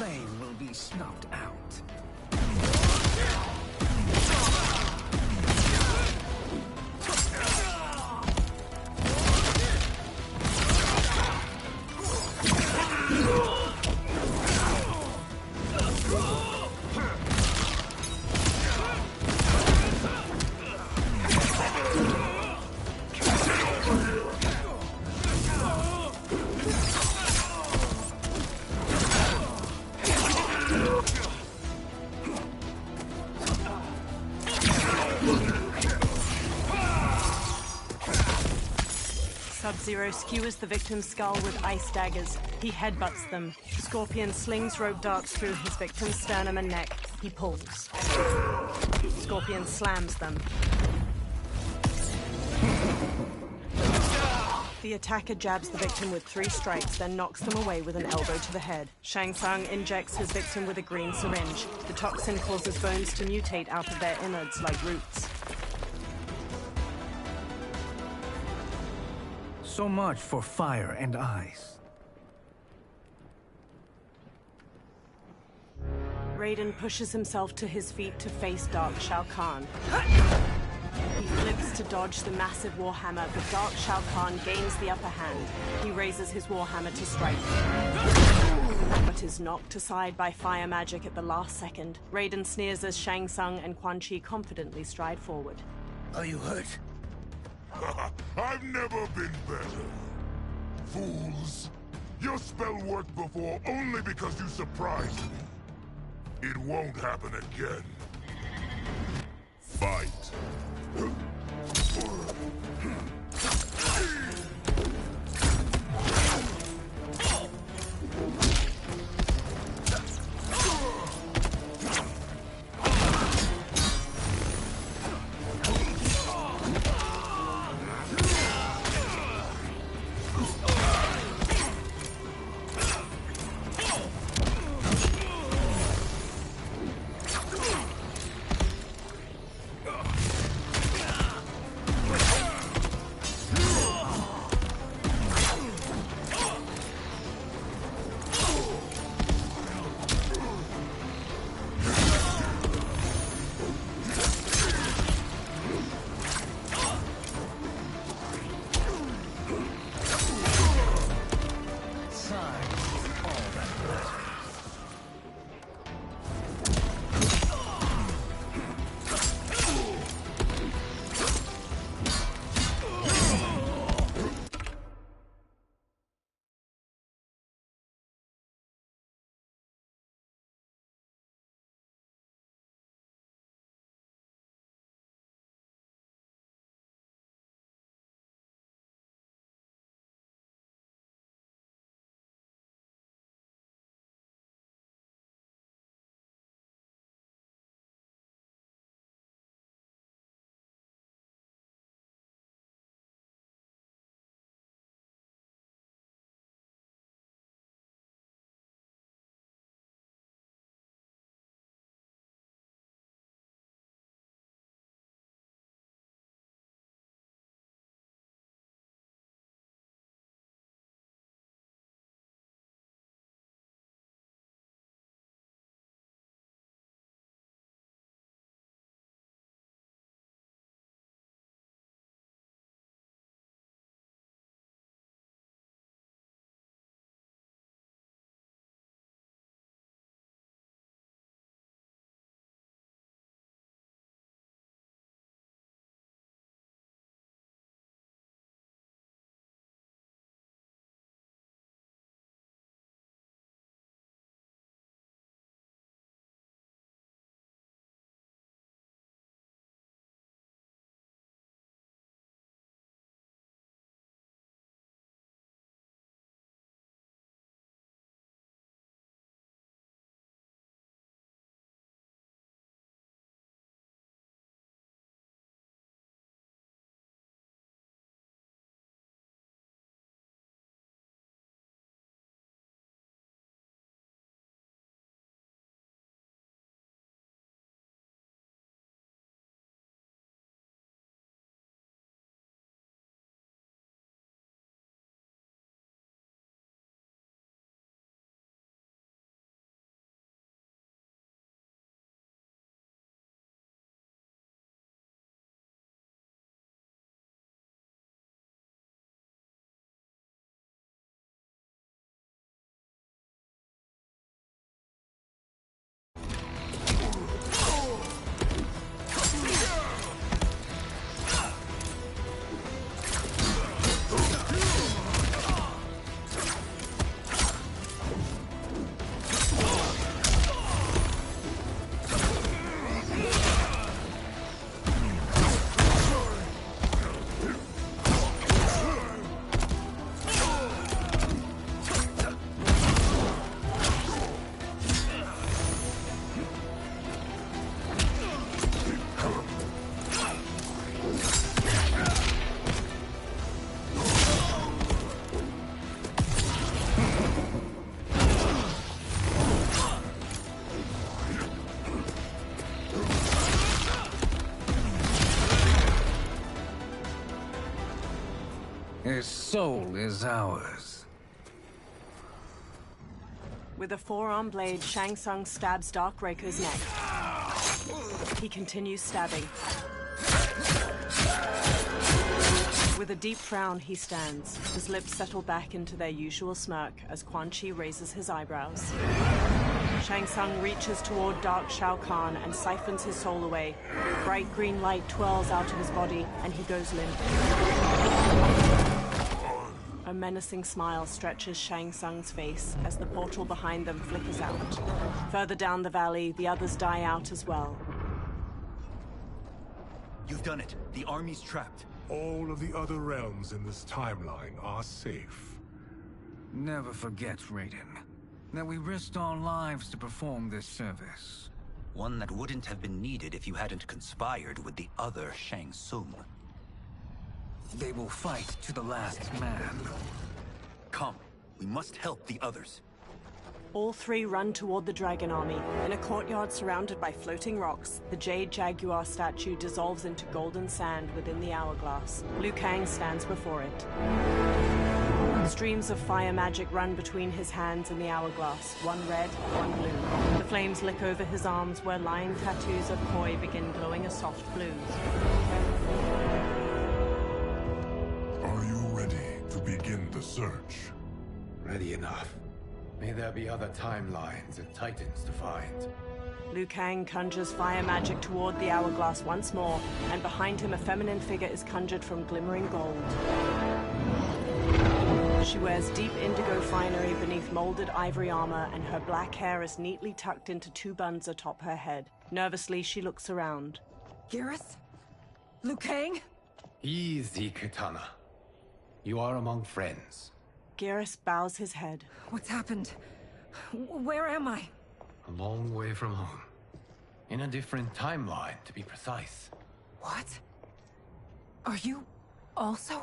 flame will be snuffed out.
Sub-Zero skewers the victim's skull with ice daggers. He headbutts them. Scorpion slings rope darts through his victim's sternum and neck. He pulls. Scorpion slams them. The attacker jabs the victim with 3 strikes, then knocks them away with an elbow to the head. Shang Tsung injects his victim with a green syringe. The toxin causes bones to mutate out of their innards like roots.
So much for fire and ice.
Raiden pushes himself to his feet to face Dark Shao Kahn. He flips to dodge the massive Warhammer, but Dark Shao Kahn gains the upper hand. He raises his Warhammer to strike, but is knocked aside by fire magic at the last second. Raiden sneers as Shang Tsung and Quan Chi confidently stride forward.
Are you hurt? I've never been better. Fools. Your spell worked before only because you surprised me. It won't happen again. Fight.
soul is ours.
With a forearm blade, Shang Tsung stabs Darkbreaker's neck. He continues stabbing. With a deep frown, he stands. His lips settle back into their usual smirk as Quan Chi raises his eyebrows. Shang Tsung reaches toward Dark Shao Kahn and siphons his soul away. Bright green light twirls out of his body, and he goes limp. A menacing smile stretches Shang Tsung's face as the portal behind them flickers out. Further down the valley, the others die out as well.
You've done it. The army's trapped.
All of the other realms in this timeline are safe.
Never forget, Raiden, that we risked our lives to perform this service.
One that wouldn't have been needed if you hadn't conspired with the other Shang Tsung.
They will fight to the last man.
Come, we must help the others.
All three run toward the dragon army. In a courtyard surrounded by floating rocks, the Jade Jaguar statue dissolves into golden sand within the hourglass. Liu Kang stands before it. Streams of fire magic run between his hands and the hourglass, one red, one blue. The flames lick over his arms where line tattoos of koi begin glowing a soft blue.
Are you ready to begin the search?
Ready enough. May there be other timelines and titans to find.
Liu Kang conjures fire magic toward the hourglass once more, and behind him a feminine figure is conjured from glimmering gold. She wears deep indigo finery beneath molded ivory armor, and her black hair is neatly tucked into two buns atop her head. Nervously, she looks around.
Gareth? Liu Kang?
Easy, Katana. You are among friends.
Gareth bows his head.
What's happened? Where am I?
A long way from home. In a different timeline, to be precise.
What? Are you also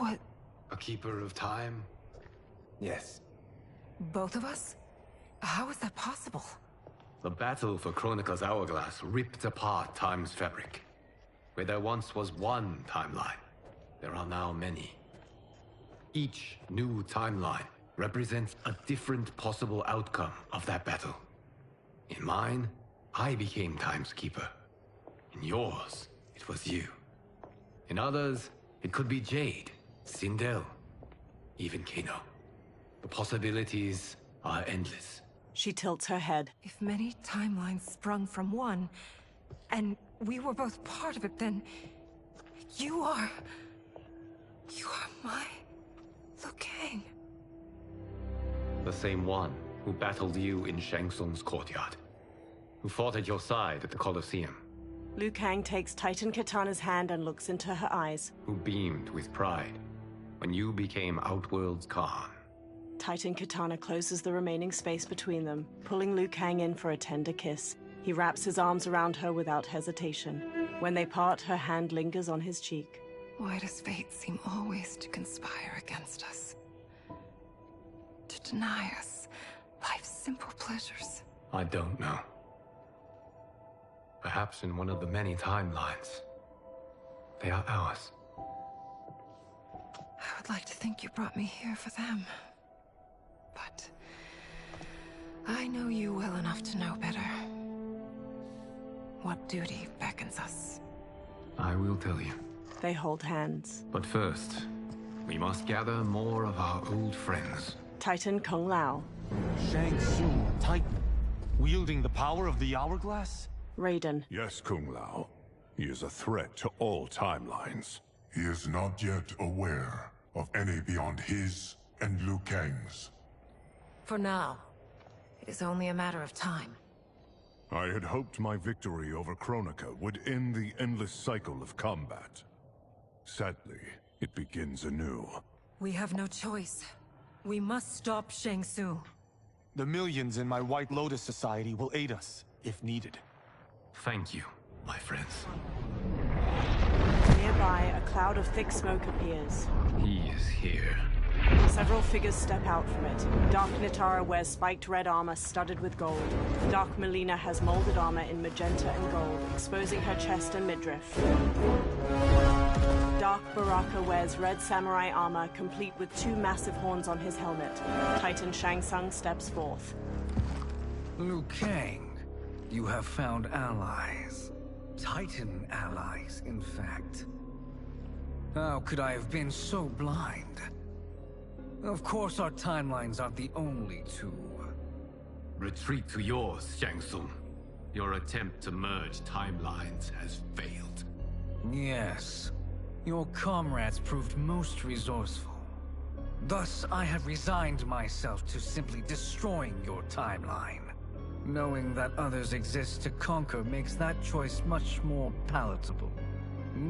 a keeper of time? Yes.
both of us? How is that possible?
The battle for Chronica's Hourglass ripped apart time's fabric. Where there once was one timeline, there are now many. Each new timeline represents a different possible outcome of that battle. In mine, I became Time's Keeper. In yours, it was you. In others, it could be Jade, Sindel, even Kano. The possibilities are endless.
She tilts her head.
If many timelines sprung from one, and we were both part of it, then you are my Liu Kang.
The same one who battled you in Shang Tsung's courtyard. Who fought at your side at the Colosseum.
Liu Kang takes Titan Katana's hand and looks into her eyes.
Who beamed with pride when you became Outworld's Khan.
Titan Katana closes the remaining space between them, pulling Liu Kang in for a tender kiss. He wraps his arms around her without hesitation. When they part, her hand lingers on his cheek.
Why does fate seem always to conspire against us? To deny us life's simple pleasures?
I don't know. Perhaps in one of the many timelines, they are ours.
I would like to think you brought me here for them. But I know you well enough to know better. What duty beckons us?
I will tell you.
They hold hands.
But first, we must gather more of our old friends.
Titan Kung Lao.
Shang Tsung, Titan, wielding the power of the Hourglass?
Raiden.
Yes, Kung Lao. He is a threat to all timelines. He is not yet aware of any beyond his and Liu Kang's.
For now, it is only a matter of time.
I had hoped my victory over Kronika would end the endless cycle of combat. Sadly, it begins anew.
We have no choice. We must stop Shang Tsung.
The millions in my White Lotus Society will aid us, if needed.
Thank you, my friends.
Nearby, a cloud of thick smoke appears.
He is here.
Several figures step out from it. Dark Nitara wears spiked red armor studded with gold. Dark Melina has molded armor in magenta and gold, exposing her chest and midriff. Dark Baraka wears red samurai armor, complete with two massive horns on his helmet. Titan Shang Tsung steps forth.
Liu Kang, you have found allies. Titan allies, in fact. How could I have been so blind? Of course our timelines aren't the only two.
Retreat to yours, Shang Tsung. Your attempt to merge timelines has failed.
Yes. Your comrades proved most resourceful. Thus, I have resigned myself to simply destroying your timeline. Knowing that others exist to conquer makes that choice much more palatable.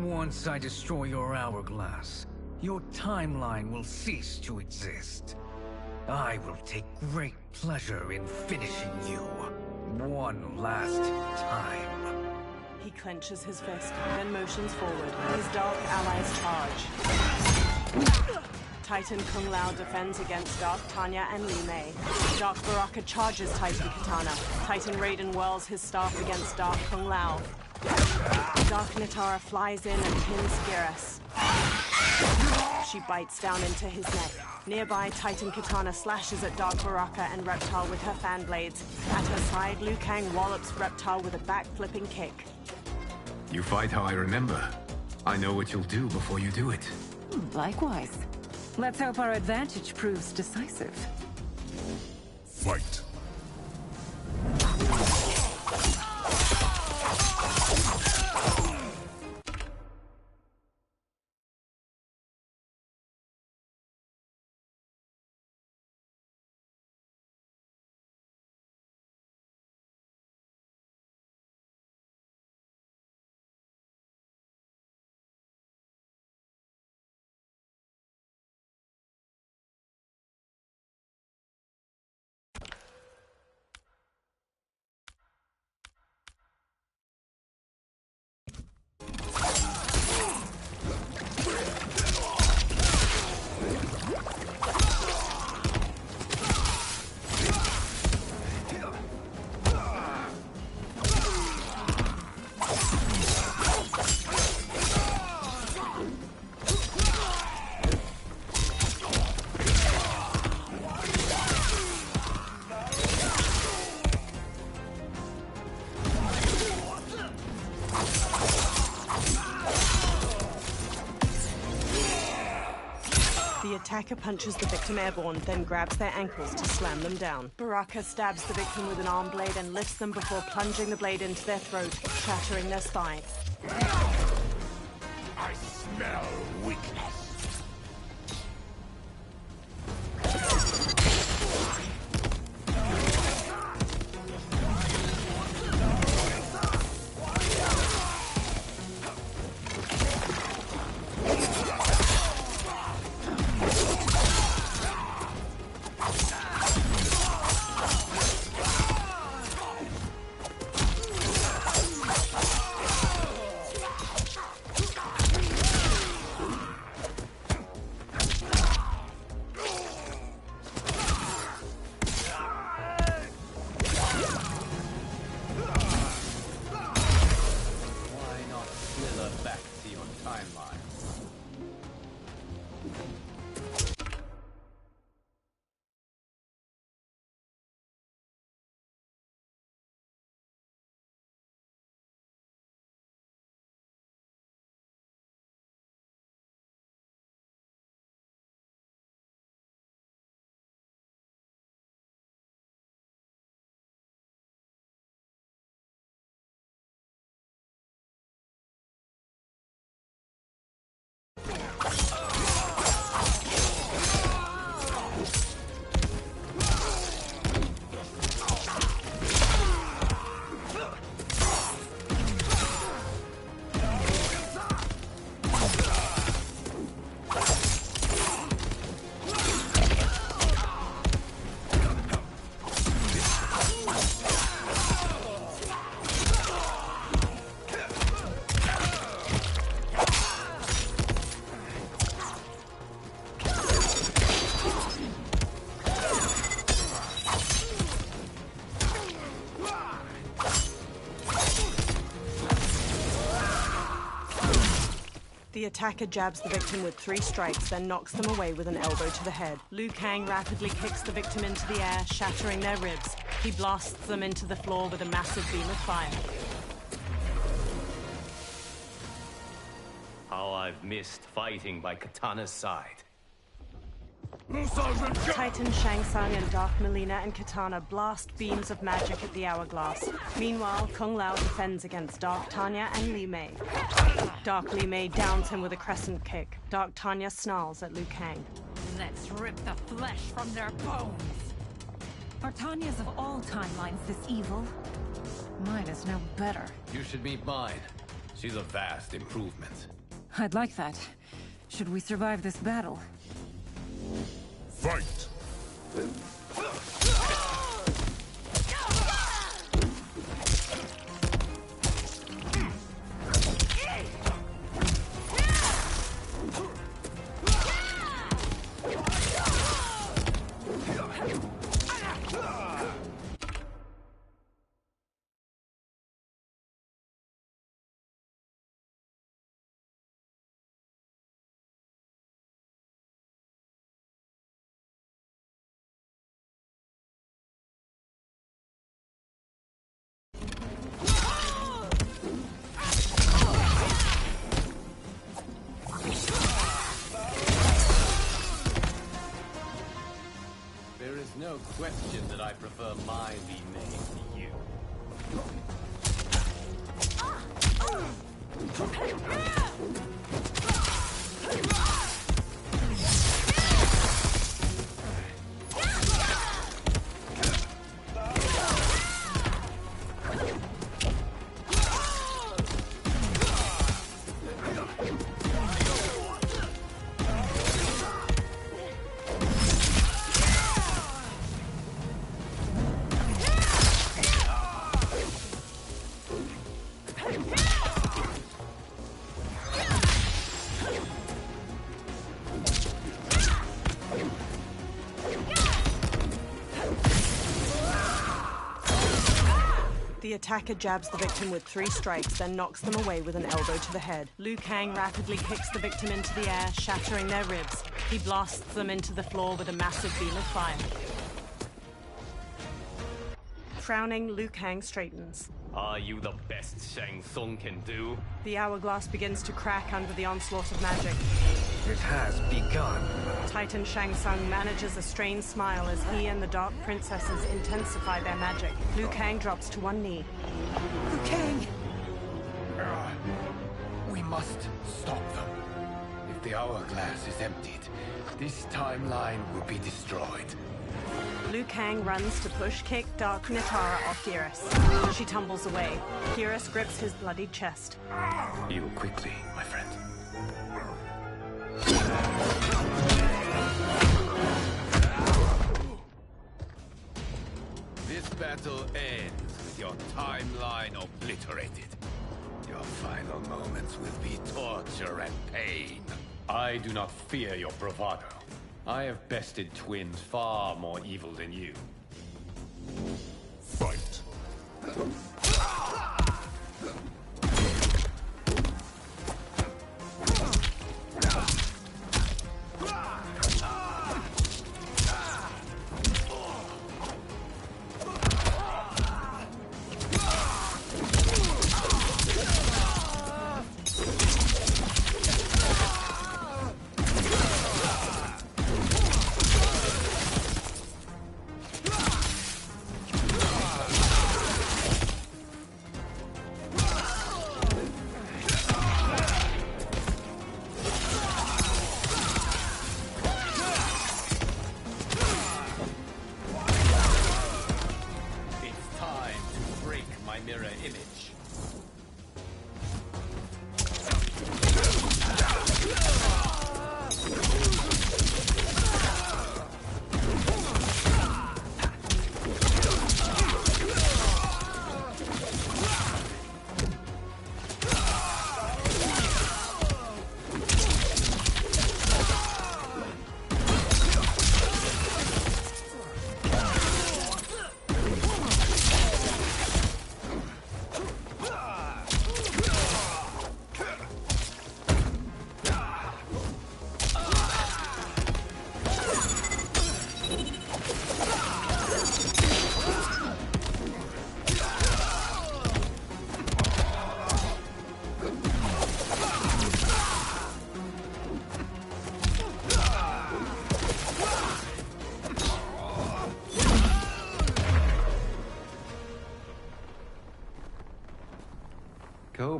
Once I destroy your hourglass, your timeline will cease to exist. I will take great pleasure in finishing you. One last time.
He clenches his fist, then motions forward. His dark allies charge. Titan Kung Lao defends against Dark Tanya and Li Mei. Dark Baraka charges Titan Katana. Titan Raiden whirls his staff against Dark Kung Lao. Dark Natara flies in and pins Geras. She bites down into his neck. Nearby, Titan Katana slashes at Dark Baraka and Reptile with her fan blades. At her side, Liu Kang wallops Reptile with a back-flipping kick.
You fight how I remember. I know what you'll do before you do it.
Likewise. Let's hope our advantage proves decisive.
Fight.
The attacker punches the victim airborne, then grabs their ankles to slam them down. Baraka stabs the victim with an arm blade and lifts them before plunging the blade into their throat, shattering their spine.
I smell weakness.
The attacker jabs the victim with 3 strikes, then knocks them away with an elbow to the head. Liu Kang rapidly kicks the victim into the air, shattering their ribs. He blasts them into the floor with a massive beam of fire.
How I've missed fighting by Katana's side.
Titan Shang Tsung and Dark Mileena and Katana blast beams of magic at the hourglass. Meanwhile, Kung Lao defends against Dark Tanya and Li Mei. Dark Li Mei downs him with a crescent kick. Dark Tanya snarls at Liu Kang.
Let's rip the flesh from their bones. Are Tanya's of all timelines this evil? Mine is no better.
You should meet mine. She's a vast improvement.
I'd like that. Should we survive this battle?
Fight!
No question that I prefer my Li Mei to you.
The attacker jabs the victim with 3 strikes, then knocks them away with an elbow to the head. Liu Kang rapidly kicks the victim into the air, shattering their ribs. He blasts them into the floor with a massive beam of fire. Frowning, Liu Kang straightens.
Are you the best Shang Tsung can do?
The hourglass begins to crack under the onslaught of magic.
It has begun.
Titan Shang Tsung manages a strained smile as he and the Dark Princesses intensify their magic. Liu Kang drops to one knee.
Liu Kang!
We must stop them. If the hourglass is emptied, this timeline will be destroyed.
Liu Kang runs to push-kick Dark Nitara off Geras. She tumbles away. Geras grips his bloodied chest.
Heal quickly, my friend. This battle ends with your timeline obliterated. Your final moments will be torture and pain. I do not fear your bravado. I have bested twins far more evil than you.
Fight!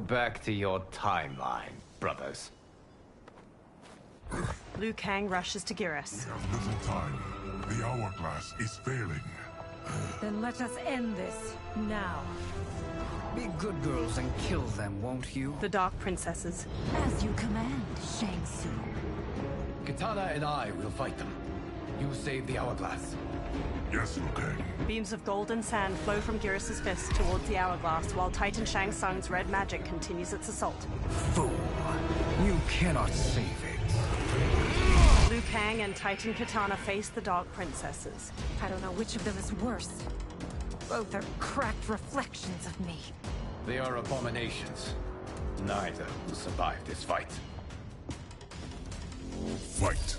back to your timeline, brothers.
Liu Kang rushes to Geras.
We have little time. The hourglass is failing.
Then let us end this, now.
Be good girls and kill them, won't you?
The Dark Princesses.
As you command, Shang Tsung.
Katana and I will fight them. You save the hourglass.
Yes, Liu Kang.
Beams of golden sand flow from Geras' fist towards the hourglass, while Titan Shang Tsung's red magic continues its assault.
Fool. You cannot save it.
Liu Kang and Titan Katana face the Dark Princesses.
I don't know which of them is worse. Both are cracked reflections of me.
They are abominations. Neither will survive this fight.
Fight!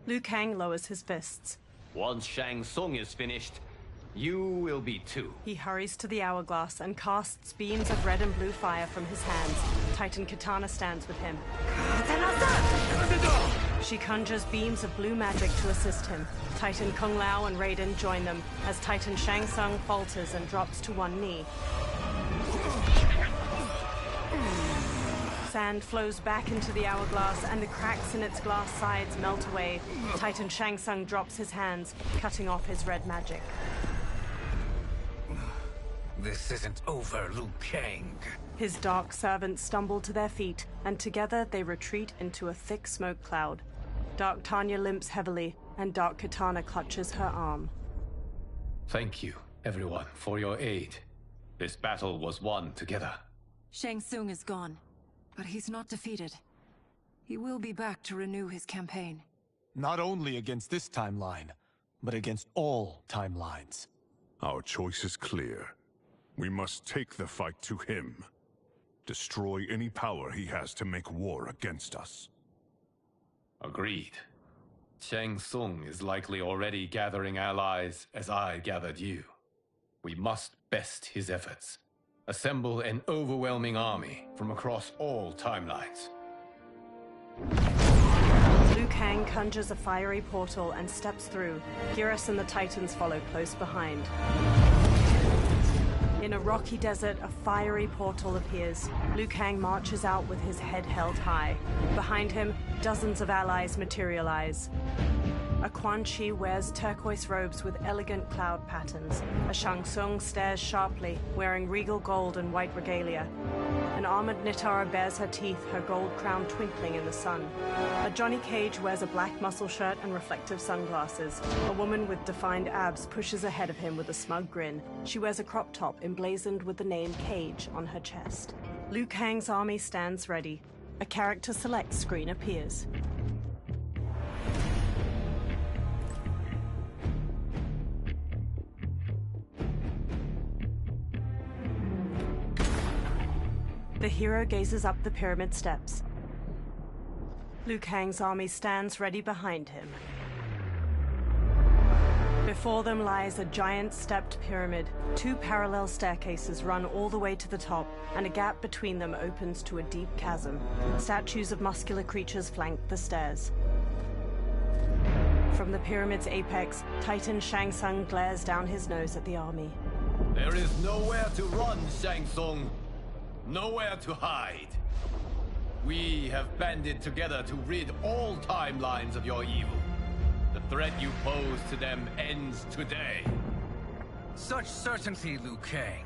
Liu Kang lowers his fists.
Once Shang Tsung is finished, you will be too.
He hurries to the hourglass and casts beams of red and blue fire from his hands. Titan Katana stands with him. She conjures beams of blue magic to assist him. Titan Kung Lao and Raiden join them as Titan Shang Tsung falters and drops to one knee. Sand flows back into the hourglass and the cracks in its glass sides melt away. Titan Shang Tsung drops his hands, cutting off his red magic.
This isn't over, Liu Kang.
His dark servants stumble to their feet, and together they retreat into a thick smoke cloud. Dark Tanya limps heavily, and Dark Katana clutches her arm.
Thank you, everyone, for your aid. This battle was won together.
Shang Tsung is gone, but he's not defeated. He will be back to renew his campaign.
Not only against this timeline, but against all timelines.
Our choice is clear. We must take the fight to him. Destroy any power he has to make war against us.
Agreed. Shang Tsung is likely already gathering allies as I gathered you. We must best his efforts. Assemble an overwhelming army from across all timelines.
Liu Kang conjures a fiery portal and steps through. Geras and the Titans follow close behind. In a rocky desert, a fiery portal appears. Liu Kang marches out with his head held high. Behind him, dozens of allies materialize. A Quan Chi wears turquoise robes with elegant cloud patterns. A Shang Tsung stares sharply, wearing regal gold and white regalia. An armored Nitara bares her teeth, her gold crown twinkling in the sun. A Johnny Cage wears a black muscle shirt and reflective sunglasses. A woman with defined abs pushes ahead of him with a smug grin. She wears a crop top emblazoned with the name Cage on her chest. Liu Kang's army stands ready. A character select screen appears. The hero gazes up the pyramid steps. Liu Kang's army stands ready behind him. Before them lies a giant stepped pyramid. 2 parallel staircases run all the way to the top, and a gap between them opens to a deep chasm. Statues of muscular creatures flank the stairs. From the pyramid's apex, Titan Shang Tsung glares down his nose at the army.
There is nowhere to run, Shang Tsung. Nowhere to hide. We have banded together to rid all timelines of your evil. The threat you pose to them ends today.
Such certainty, Liu Kang,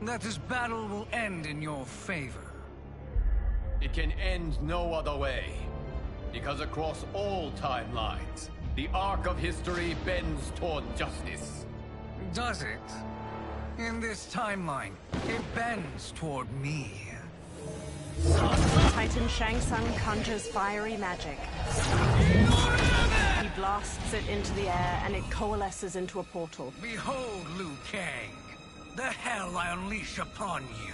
that this battle will end in your favor.
It can end no other way. Because across all timelines, the arc of history bends toward justice.
Does it? In this timeline, it bends toward me.
Titan Shang Tsung conjures fiery magic. He blasts it into the air and it coalesces into a portal.
Behold, Liu Kang, the hell I unleash upon you.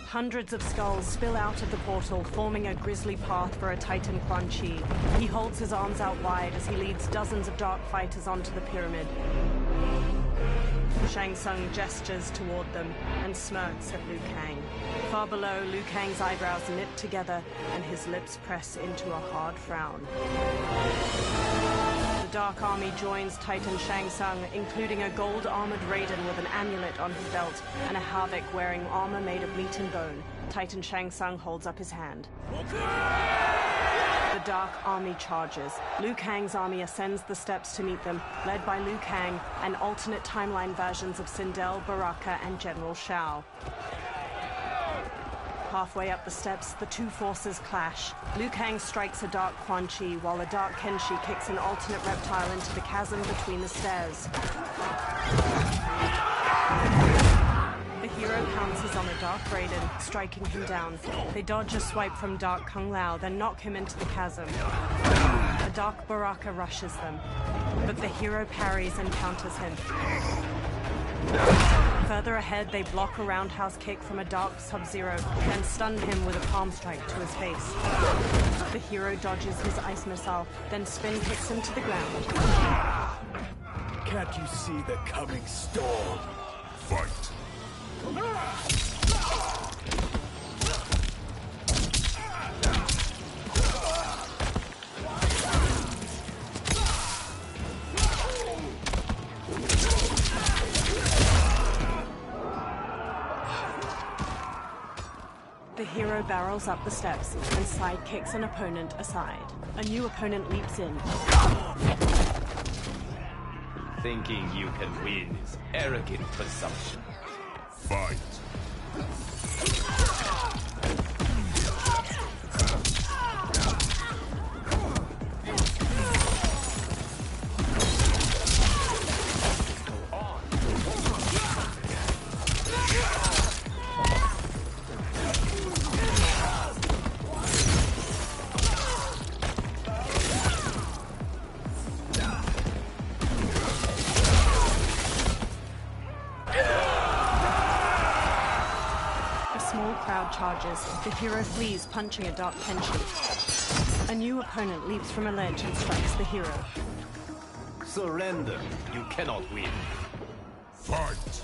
Hundreds of skulls spill out of the portal, forming a grisly path for a Titan Quan Chi. He holds his arms out wide as he leads dozens of dark fighters onto the pyramid. Shang Tsung gestures toward them and smirks at Liu Kang. Far below, Liu Kang's eyebrows knit together and his lips press into a hard frown. The Dark Army joins Titan Shang Tsung, including a gold-armored Raiden with an amulet on his belt and a Havoc wearing armor made of meat and bone. Titan Shang Tsung holds up his hand. The Dark Army charges. Liu Kang's army ascends the steps to meet them, led by Liu Kang and alternate timeline versions of Sindel, Baraka, and General Shao. Halfway up the steps, the two forces clash. Liu Kang strikes a Dark Quan Chi, while a Dark Kenshi kicks an alternate reptile into the chasm between the stairs. The hero pounces on a Dark Raiden, striking him down. They dodge a swipe from Dark Kung Lao, then knock him into the chasm. A Dark Baraka rushes them, but the hero parries and counters him. Further ahead, they block a roundhouse kick from a Dark Sub-Zero, then stun him with a palm strike to his face. The hero dodges his ice missile, then spin kicks him to the ground.
Can't you see the coming storm?
Fight.
The hero barrels up the steps and side kicks an opponent aside. A new opponent leaps in.
Thinking you can win is arrogant presumption.
Fight.
Charges. The hero flees, punching a Dark Kenshi. A new opponent leaps from a ledge and strikes the hero.
Surrender. You cannot win.
Fight.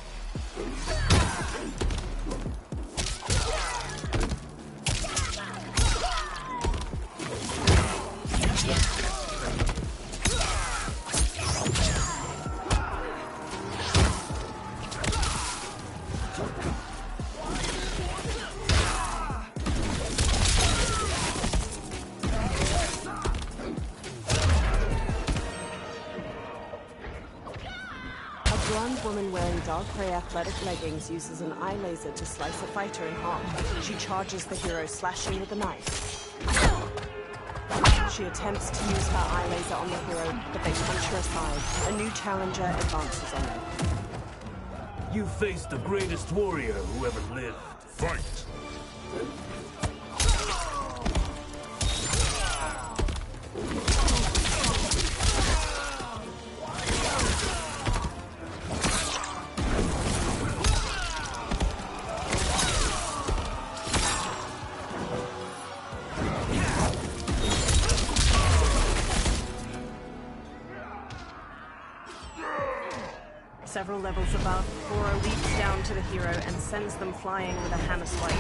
Woman wearing dark grey athletic leggings uses an eye laser to slice a fighter in half. She charges the hero, slashing with a knife. She attempts to use her eye laser on the hero, but they punch her aside. A new challenger advances on them.
You face the greatest warrior who ever lived.
Fight!
Several levels above, Goro leaps down to the hero and sends them flying with a hammer swipe.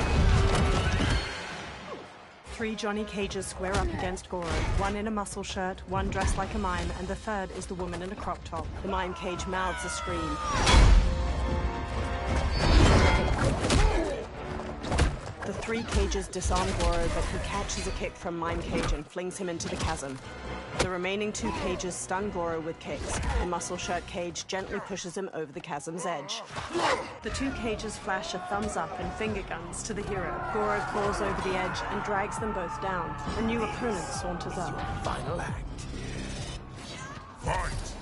3 Johnny Cages square up against Goro, one in a muscle shirt, one dressed like a mime, and the third is the woman in a crop top. The mime cage mouths a scream. The 3 cages disarm Goro, but he catches a kick from Mime Cage and flings him into the chasm. The remaining 2 cages stun Goro with kicks. The muscle shirt cage gently pushes him over the chasm's edge. The 2 cages flash a thumbs up and finger guns to the hero. Goro claws over the edge and drags them both down. A new opponent saunters up.
Final act.
Fight!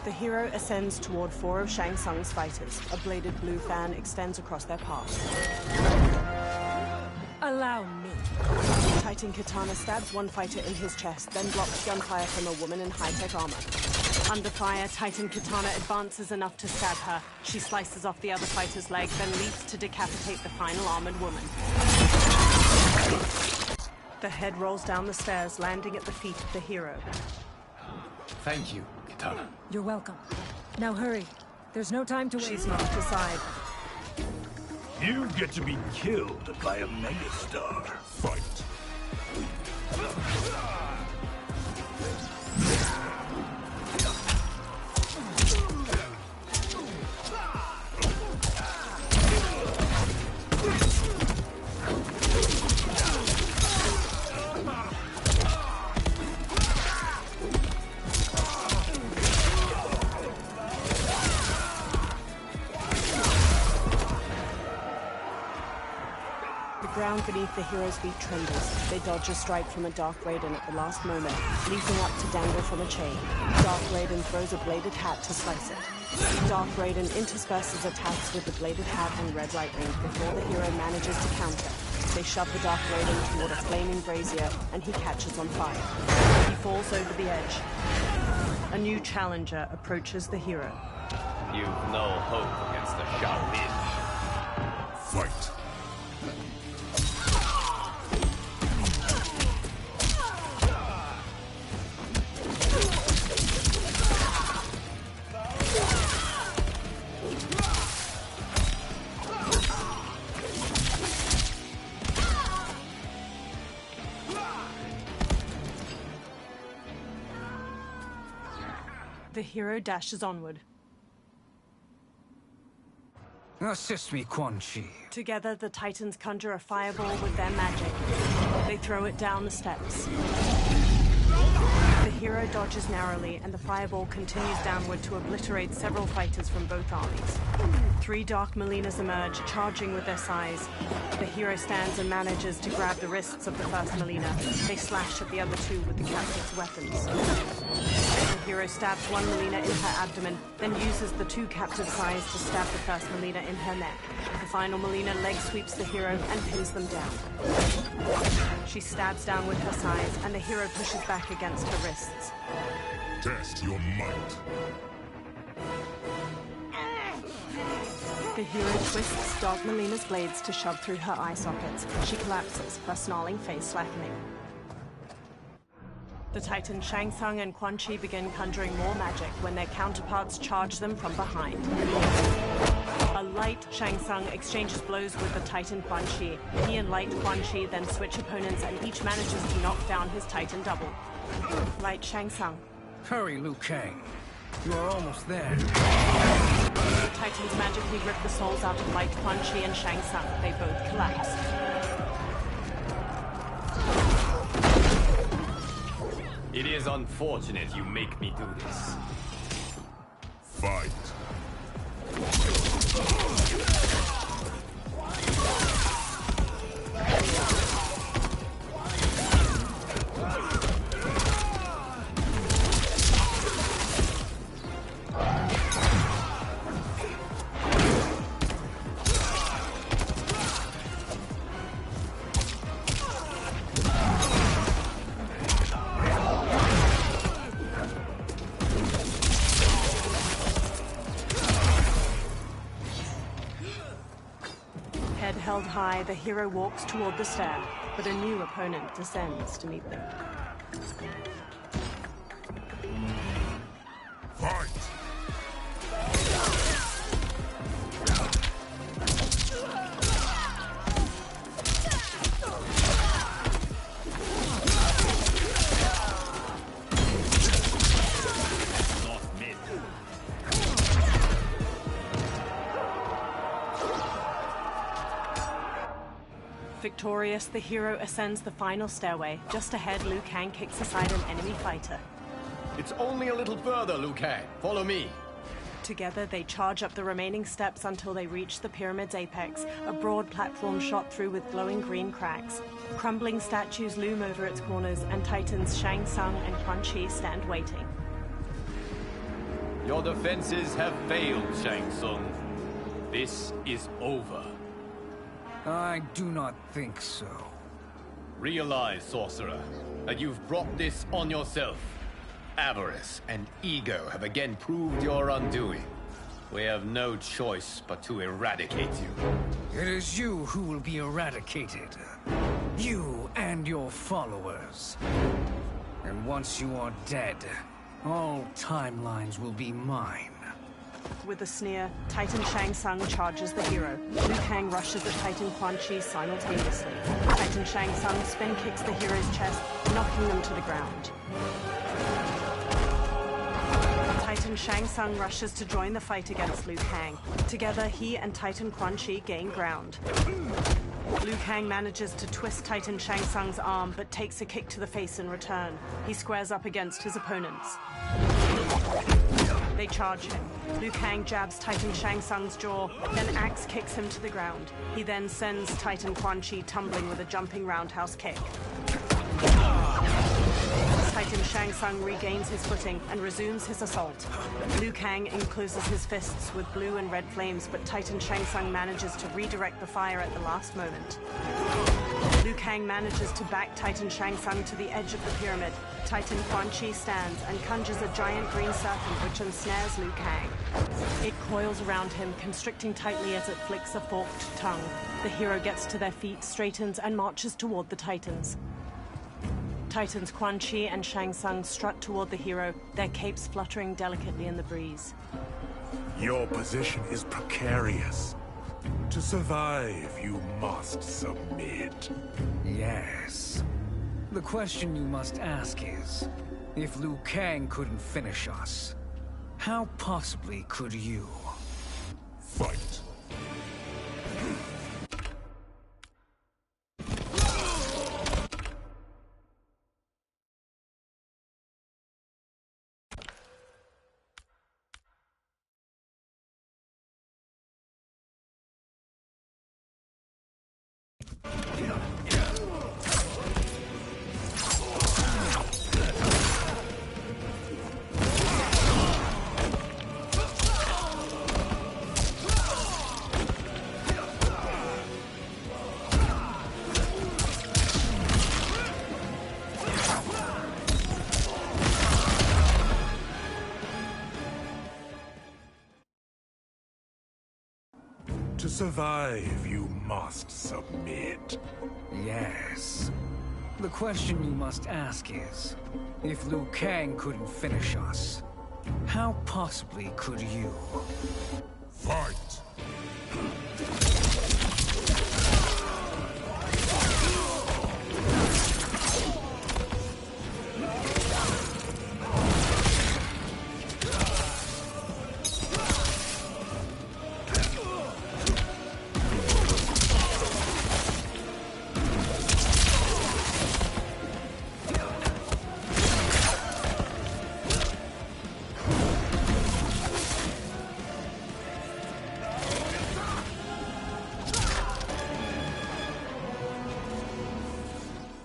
The hero ascends toward 4 of Shang Tsung's fighters. A bladed blue fan extends across their path.
Allow me.
Titan Katana stabs one fighter in his chest, then blocks gunfire from a woman in high-tech armor. Under fire, Titan Katana advances enough to stab her. She slices off the other fighter's leg, then leaps to decapitate the final armored woman. The head rolls down the stairs, landing at the feet of the hero.
Thank you, Katana.
You're welcome. Now hurry. There's no time to waste.
She's knocked aside.
You get to be killed by a megastar.
Fight!
The ground beneath the hero's feet trembles. They dodge a strike from a Dark Raiden at the last moment, leaping up to dangle from a chain. Dark Raiden throws a bladed hat to slice it. Dark Raiden intersperses attacks with the bladed hat and red lightning before the hero manages to counter. They shove the Dark Raiden toward a flaming brazier, and he catches on fire. He falls over the edge. A new challenger approaches the hero.
You've no hope against the Shaolin.
Fight!
The hero dashes onward.
Assist me, Quan Chi.
Together, the Titans conjure a fireball with their magic. They throw it down the steps. The hero dodges narrowly, and the fireball continues downward to obliterate several fighters from both armies. 3 Dark Molinas emerge, charging with their size. The hero stands and manages to grab the wrists of the first Molina. They slash at the other 2 with the captive's weapons. The hero stabs one Molina in her abdomen, then uses the 2 captive size to stab the first Molina in her neck. The final Molina leg sweeps the hero and pins them down. She stabs down with her size, and the hero pushes back against her wrists.
Test your might.
The hero twists Dark Molina's blades to shove through her eye sockets. She collapses, her snarling face slackening. The Titan Shang Tsung and Quan Chi begin conjuring more magic when their counterparts charge them from behind. A light Shang Tsung exchanges blows with the Titan Quan Chi. He and light Quan Chi then switch opponents, and each manages to knock down his Titan double. Light Shang Tsung.
Hurry, Liu Kang. You are almost there.
The Titans magically rip the souls out of light Quan Chi and Shang Tsung. They both collapse.
It is unfortunate you make me do this.
Fight!
Head held high, the hero walks toward the stair, but a new opponent descends to meet them.
Fight!
Victorious, the hero ascends the final stairway. Just ahead, Liu Kang kicks aside an enemy fighter.
It's only a little further, Liu Kang. Follow me.
Together, they charge up the remaining steps until they reach the pyramid's apex, a broad platform shot through with glowing green cracks. Crumbling statues loom over its corners, and Titans Shang Tsung and Quan Chi stand waiting.
Your defenses have failed, Shang Tsung. This is over.
I do not think so.
Realize, sorcerer, that you've brought this on yourself. Avarice and ego have again proved your undoing. We have no choice but to eradicate you.
It is you who will be eradicated. You and your followers. And once you are dead, all timelines will be mine.
With a sneer, Titan Shang Tsung charges the hero. Liu Kang rushes at Titan Quan Chi simultaneously. Titan Shang Tsung spin kicks the hero's chest, knocking them to the ground. Titan Shang Tsung rushes to join the fight against Liu Kang. Together, he and Titan Quan Chi gain ground. Liu Kang manages to twist Titan Shang Tsung's arm, but takes a kick to the face in return. He squares up against his opponents. They charge him. Liu Kang jabs Titan Shang Tsung's jaw, then axe kicks him to the ground. He then sends Titan Quan Chi tumbling with a jumping roundhouse kick. Titan Shang Tsung regains his footing and resumes his assault. Liu Kang encloses his fists with blue and red flames, but Titan Shang Tsung manages to redirect the fire at the last moment. Liu Kang manages to back Titan Shang Tsung to the edge of the pyramid. Titan Quan Chi stands and conjures a giant green serpent which ensnares Liu Kang. It coils around him, constricting tightly as it flicks a forked tongue. The hero gets to their feet, straightens, and marches toward the Titans. Titans Quan Chi and Shang Tsung strut toward the hero, their capes fluttering delicately in the breeze.
Your position is precarious. To survive, you must submit.
Yes. The question you must ask is, if Liu Kang couldn't finish us, how possibly could you?
Fight. To survive, you must submit.
Yes. The question you must ask is, if Liu Kang couldn't finish us, how possibly could you?
Fight!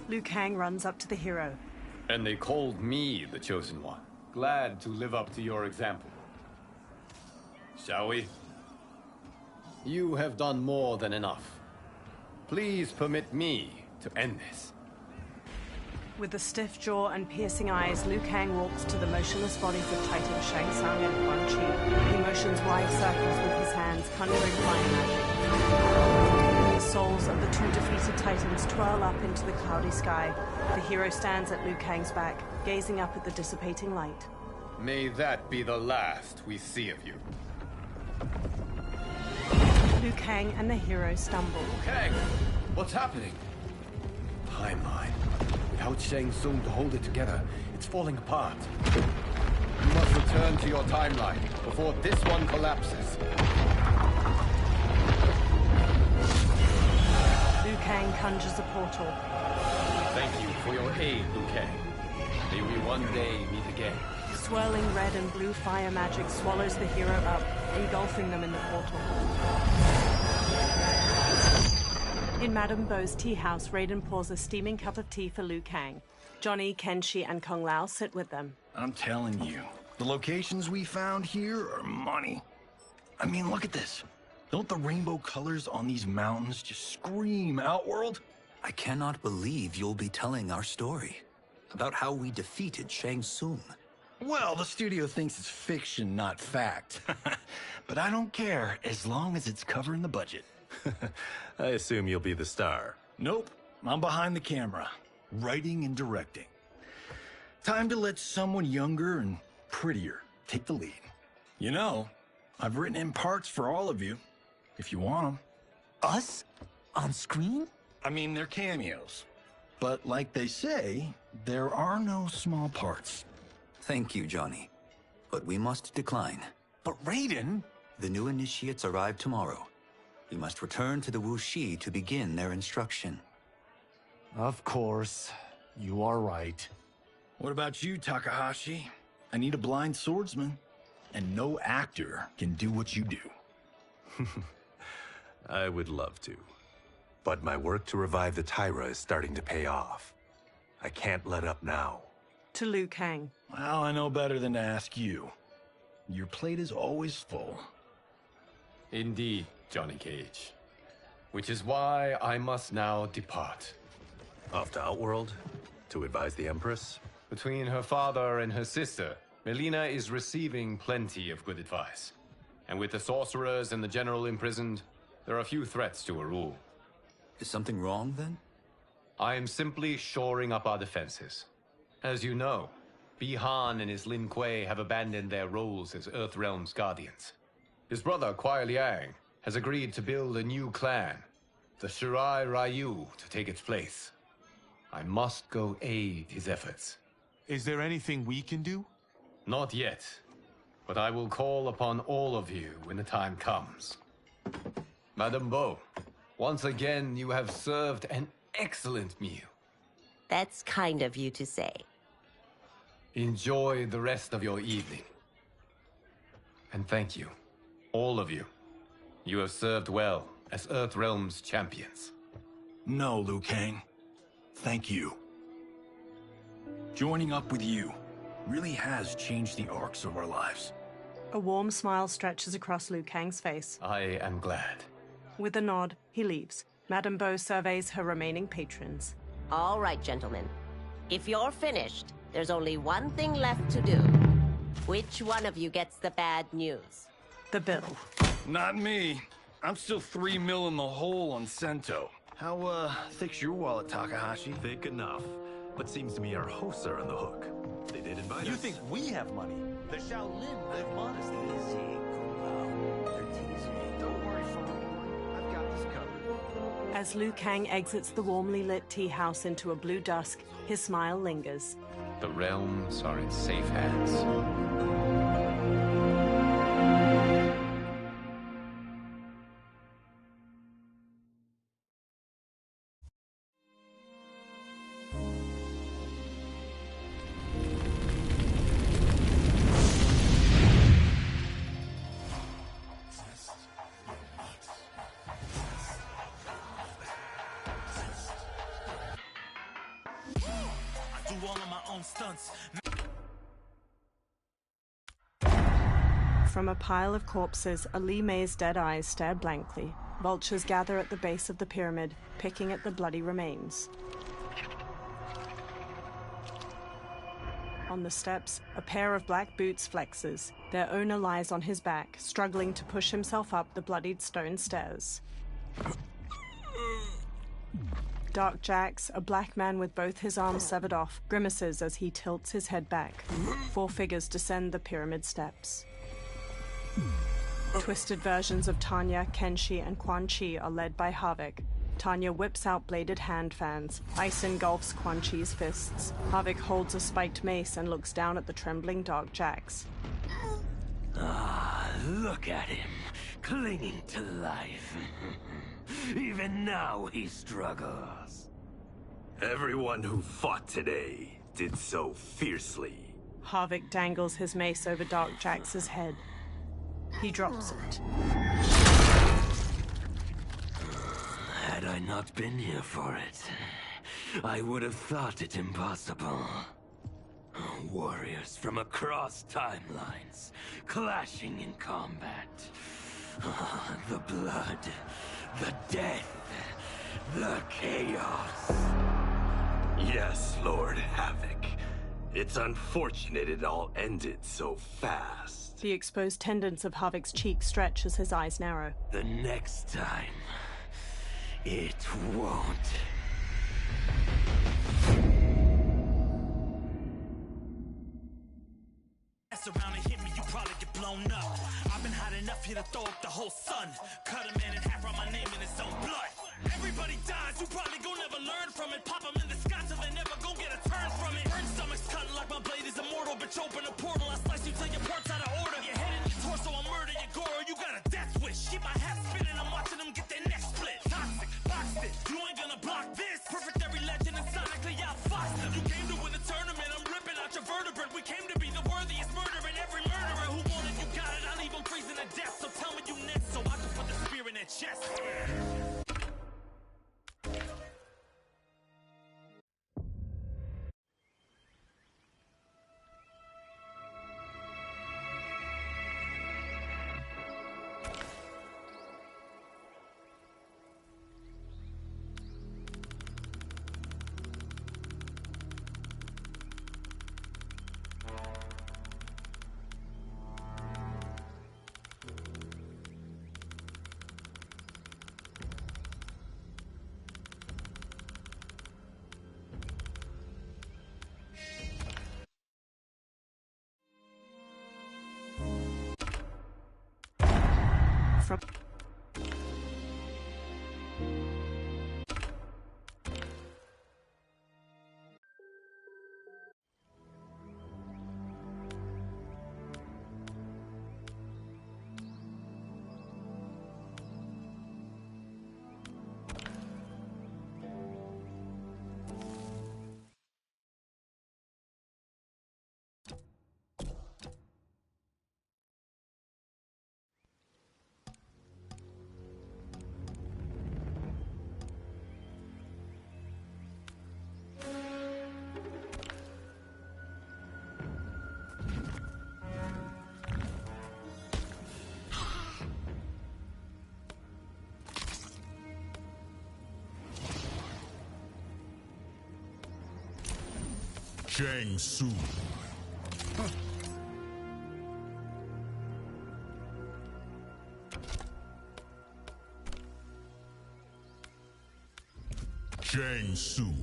Liu Kang runs up to the hero.
And they called me the Chosen One. Glad to live up to your example. Shall we? You have done more than enough. Please permit me to end this.
With a stiff jaw and piercing eyes, Liu Kang walks to the motionless bodies of Titan Shang Tsung and Quan Chi. He motions wide circles with his hands, conjuring fire magic. souls of the two defeated titans twirl up into the cloudy sky. The hero stands at Liu Kang's back, gazing up at the dissipating light.
May that be the last we see of you.
Liu Kang and the hero stumble.
Kang! What's happening?
Timeline. Without Shang Tsung to hold it together, it's falling apart.
You must return to your timeline before this one collapses.
Liu Kang conjures a portal.
Thank you for your aid, Liu Kang. May we one day meet again.
Swirling red and blue fire magic swallows the hero up, engulfing them in the portal. In Madame Bo's tea house, Raiden pours a steaming cup of tea for Liu Kang. Johnny, Kenshi, and Kung Lao sit with them.
I'm telling you, the locations we found here are money. I mean, look at this. Don't the rainbow colors on these mountains just scream Outworld?
I cannot believe you'll be telling our story about how we defeated Shang Tsung.
Well, the studio thinks it's fiction, not fact. But I don't care, as long as it's covering the budget.
I assume you'll be the star.
Nope, I'm behind the camera, writing and directing. Time to let someone younger and prettier take the lead. You know, I've written in parts for all of you, if you want them.
Us? On screen?
I mean, they're cameos. But like they say, there are no small parts.
Thank you, Johnny. But we must decline.
But Raiden?
The new initiates arrive tomorrow. We must return to the Wuxi to begin their instruction.
Of course. You are right.
What about you, Takahashi? I need a blind swordsman. And no actor can do what you do.
I would love to. But my work to revive the Tyra is starting to pay off. I can't let up now.
To Liu Kang.
Well, I know better than to ask you. Your plate is always full.
Indeed, Johnny Cage. Which is why I must now depart.
Off to Outworld? To advise the Empress?
Between her father and her sister, Melina is receiving plenty of good advice. And with the sorcerers and the general imprisoned, there are few threats to her rule.
Is something wrong, then?
I am simply shoring up our defenses. As you know, Bi-Han and his Lin Kuei have abandoned their roles as Earthrealm's guardians. His brother, Kuai Liang, has agreed to build a new clan, the Shirai Ryu, to take its place. I must go aid his efforts.
Is there anything we can do?
Not yet, but I will call upon all of you when the time comes. Madame Bo, once again you have served an excellent meal.
That's kind of you to say.
Enjoy the rest of your evening. And thank you, all of you. You have served well as Earthrealm's champions.
No, Liu Kang. Thank you. Joining up with you really has changed the arcs of our lives.
A warm smile stretches across Liu Kang's face.
I am glad.
With a nod, he leaves. Madame Bo surveys her remaining patrons.
All right, gentlemen. If you're finished, there's only one thing left to do. Which one of you gets the bad news?
The bill.
Not me. I'm still 3 mil in the hole on Sento. How, thick's your wallet, Takahashi?
Thick enough. But seems to me our hosts are on the hook. They did invite us.
You think we have money? The Shaolin live modestly.
Easy, Kung Lao. They're teasing. Don't worry, Father. I've got this covered.
As Liu Kang exits the warmly lit tea house into a blue dusk, his smile lingers.
The realms are in safe hands.
From a pile of corpses, Ali May's dead eyes stare blankly. Vultures gather at the base of the pyramid, picking at the bloody remains. On the steps, a pair of black boots flexes. Their owner lies on his back, struggling to push himself up the bloodied stone stairs. Dark Jax, a black man with both his arms severed off, grimaces as he tilts his head back. 4 figures descend the pyramid steps. Twisted versions of Tanya, Kenshi, and Quan Chi are led by Havik. Tanya whips out bladed hand fans. Ice engulfs Quan Chi's fists. Havik holds a spiked mace and looks down at the trembling Dark Jax.
Ah, look at him, clinging to life. Even now he struggles.
Everyone who fought today did so fiercely.
Havik dangles his mace over Dark Jax's head. He drops it.
Had I not been here for it, I would have thought it impossible. Warriors from across timelines, clashing in combat. The blood, the death, the chaos.
Yes, Lord Havoc. It's unfortunate it all ended so fast.
The exposed tendons of Havik's cheek stretch as his eyes narrow.
The next time, it won't.
Around and hit me, you probably get blown up. I've been hot enough here to throw up the whole sun. Cut a man in half, write my name in his own blood. Everybody dies, you probably gon' never learn from it. Pop them in the sky till they never gon' get a turn from it. Burn stomachs cutting like my blade is immortal. Bitch, open a portal, I slice you till your parts out of order. Your head in your torso, I'll murder your gore. You got a death wish. Keep my hat spinning, I'm watching them get their necks split. Toxic, boxed it, you ain't gonna block this. Perfect every legend and sonically outfoxed them. You came to win the tournament, I'm ripping out your vertebrae. We came to be the worthiest murdering every murderer who wanted you got it. I'll leave them freezing to death. So tell me you next, so I can put the spear in their chest.
From
Shang Tsung. Shang Tsung.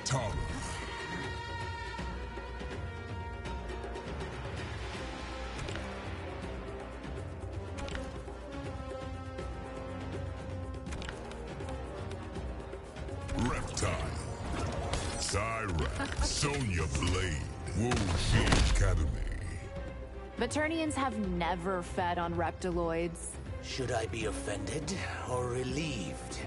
Tongue. Reptile. Cyrax. Sonya Blade. Wuxi Academy.
Veternians have never fed on reptiloids.
Should I be offended or relieved?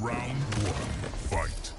Round one, fight.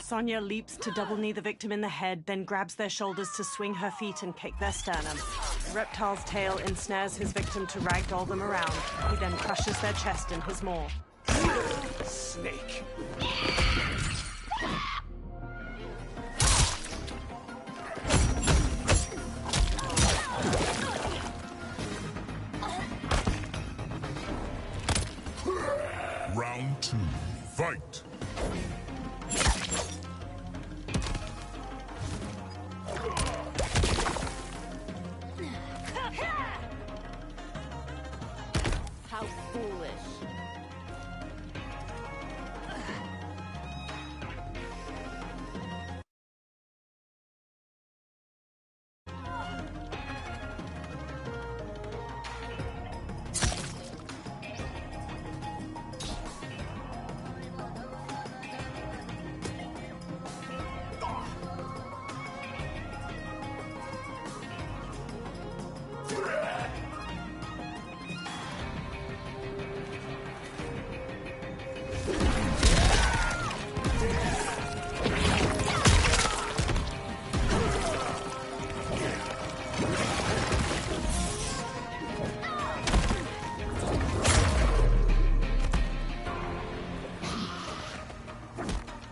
Sonya leaps to double knee the victim in the head, then grabs their shoulders to swing her feet and kick their sternum. Reptile's tail ensnares his victim to ragdoll them around. He then crushes their chest in his maw.
Snake.
Round two, fight.
How foolish.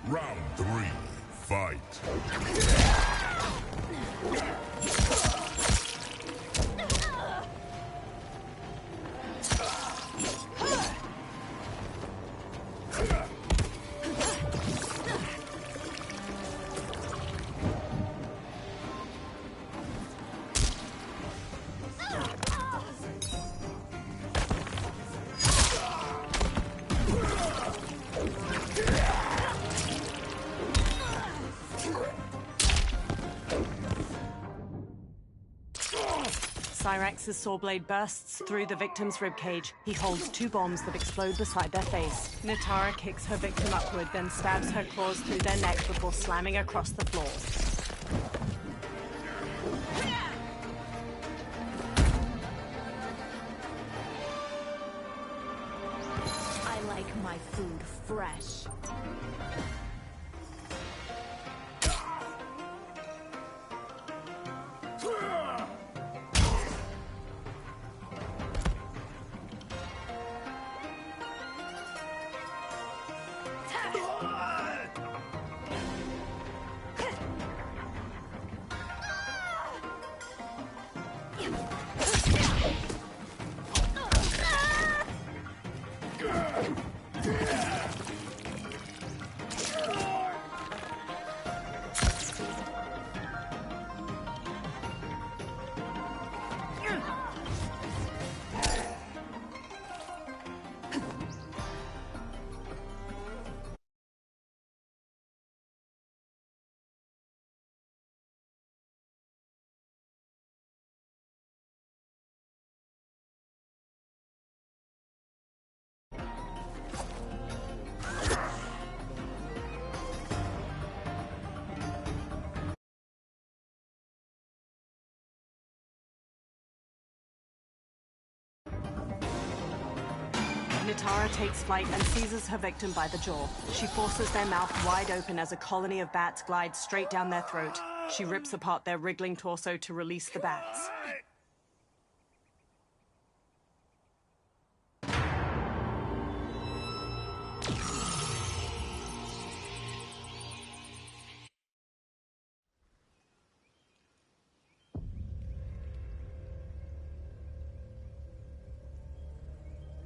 Round three, fight.
Cyrax's saw blade bursts through the victim's ribcage. He holds two bombs that explode beside their face. Nitara kicks her victim upward, then stabs her claws through their neck before slamming across the floor.
I like my food fresh.
Nitara takes flight and seizes her victim by the jaw. She forces their mouth wide open as a colony of bats glides straight down their throat. She rips apart their wriggling torso to release the bats.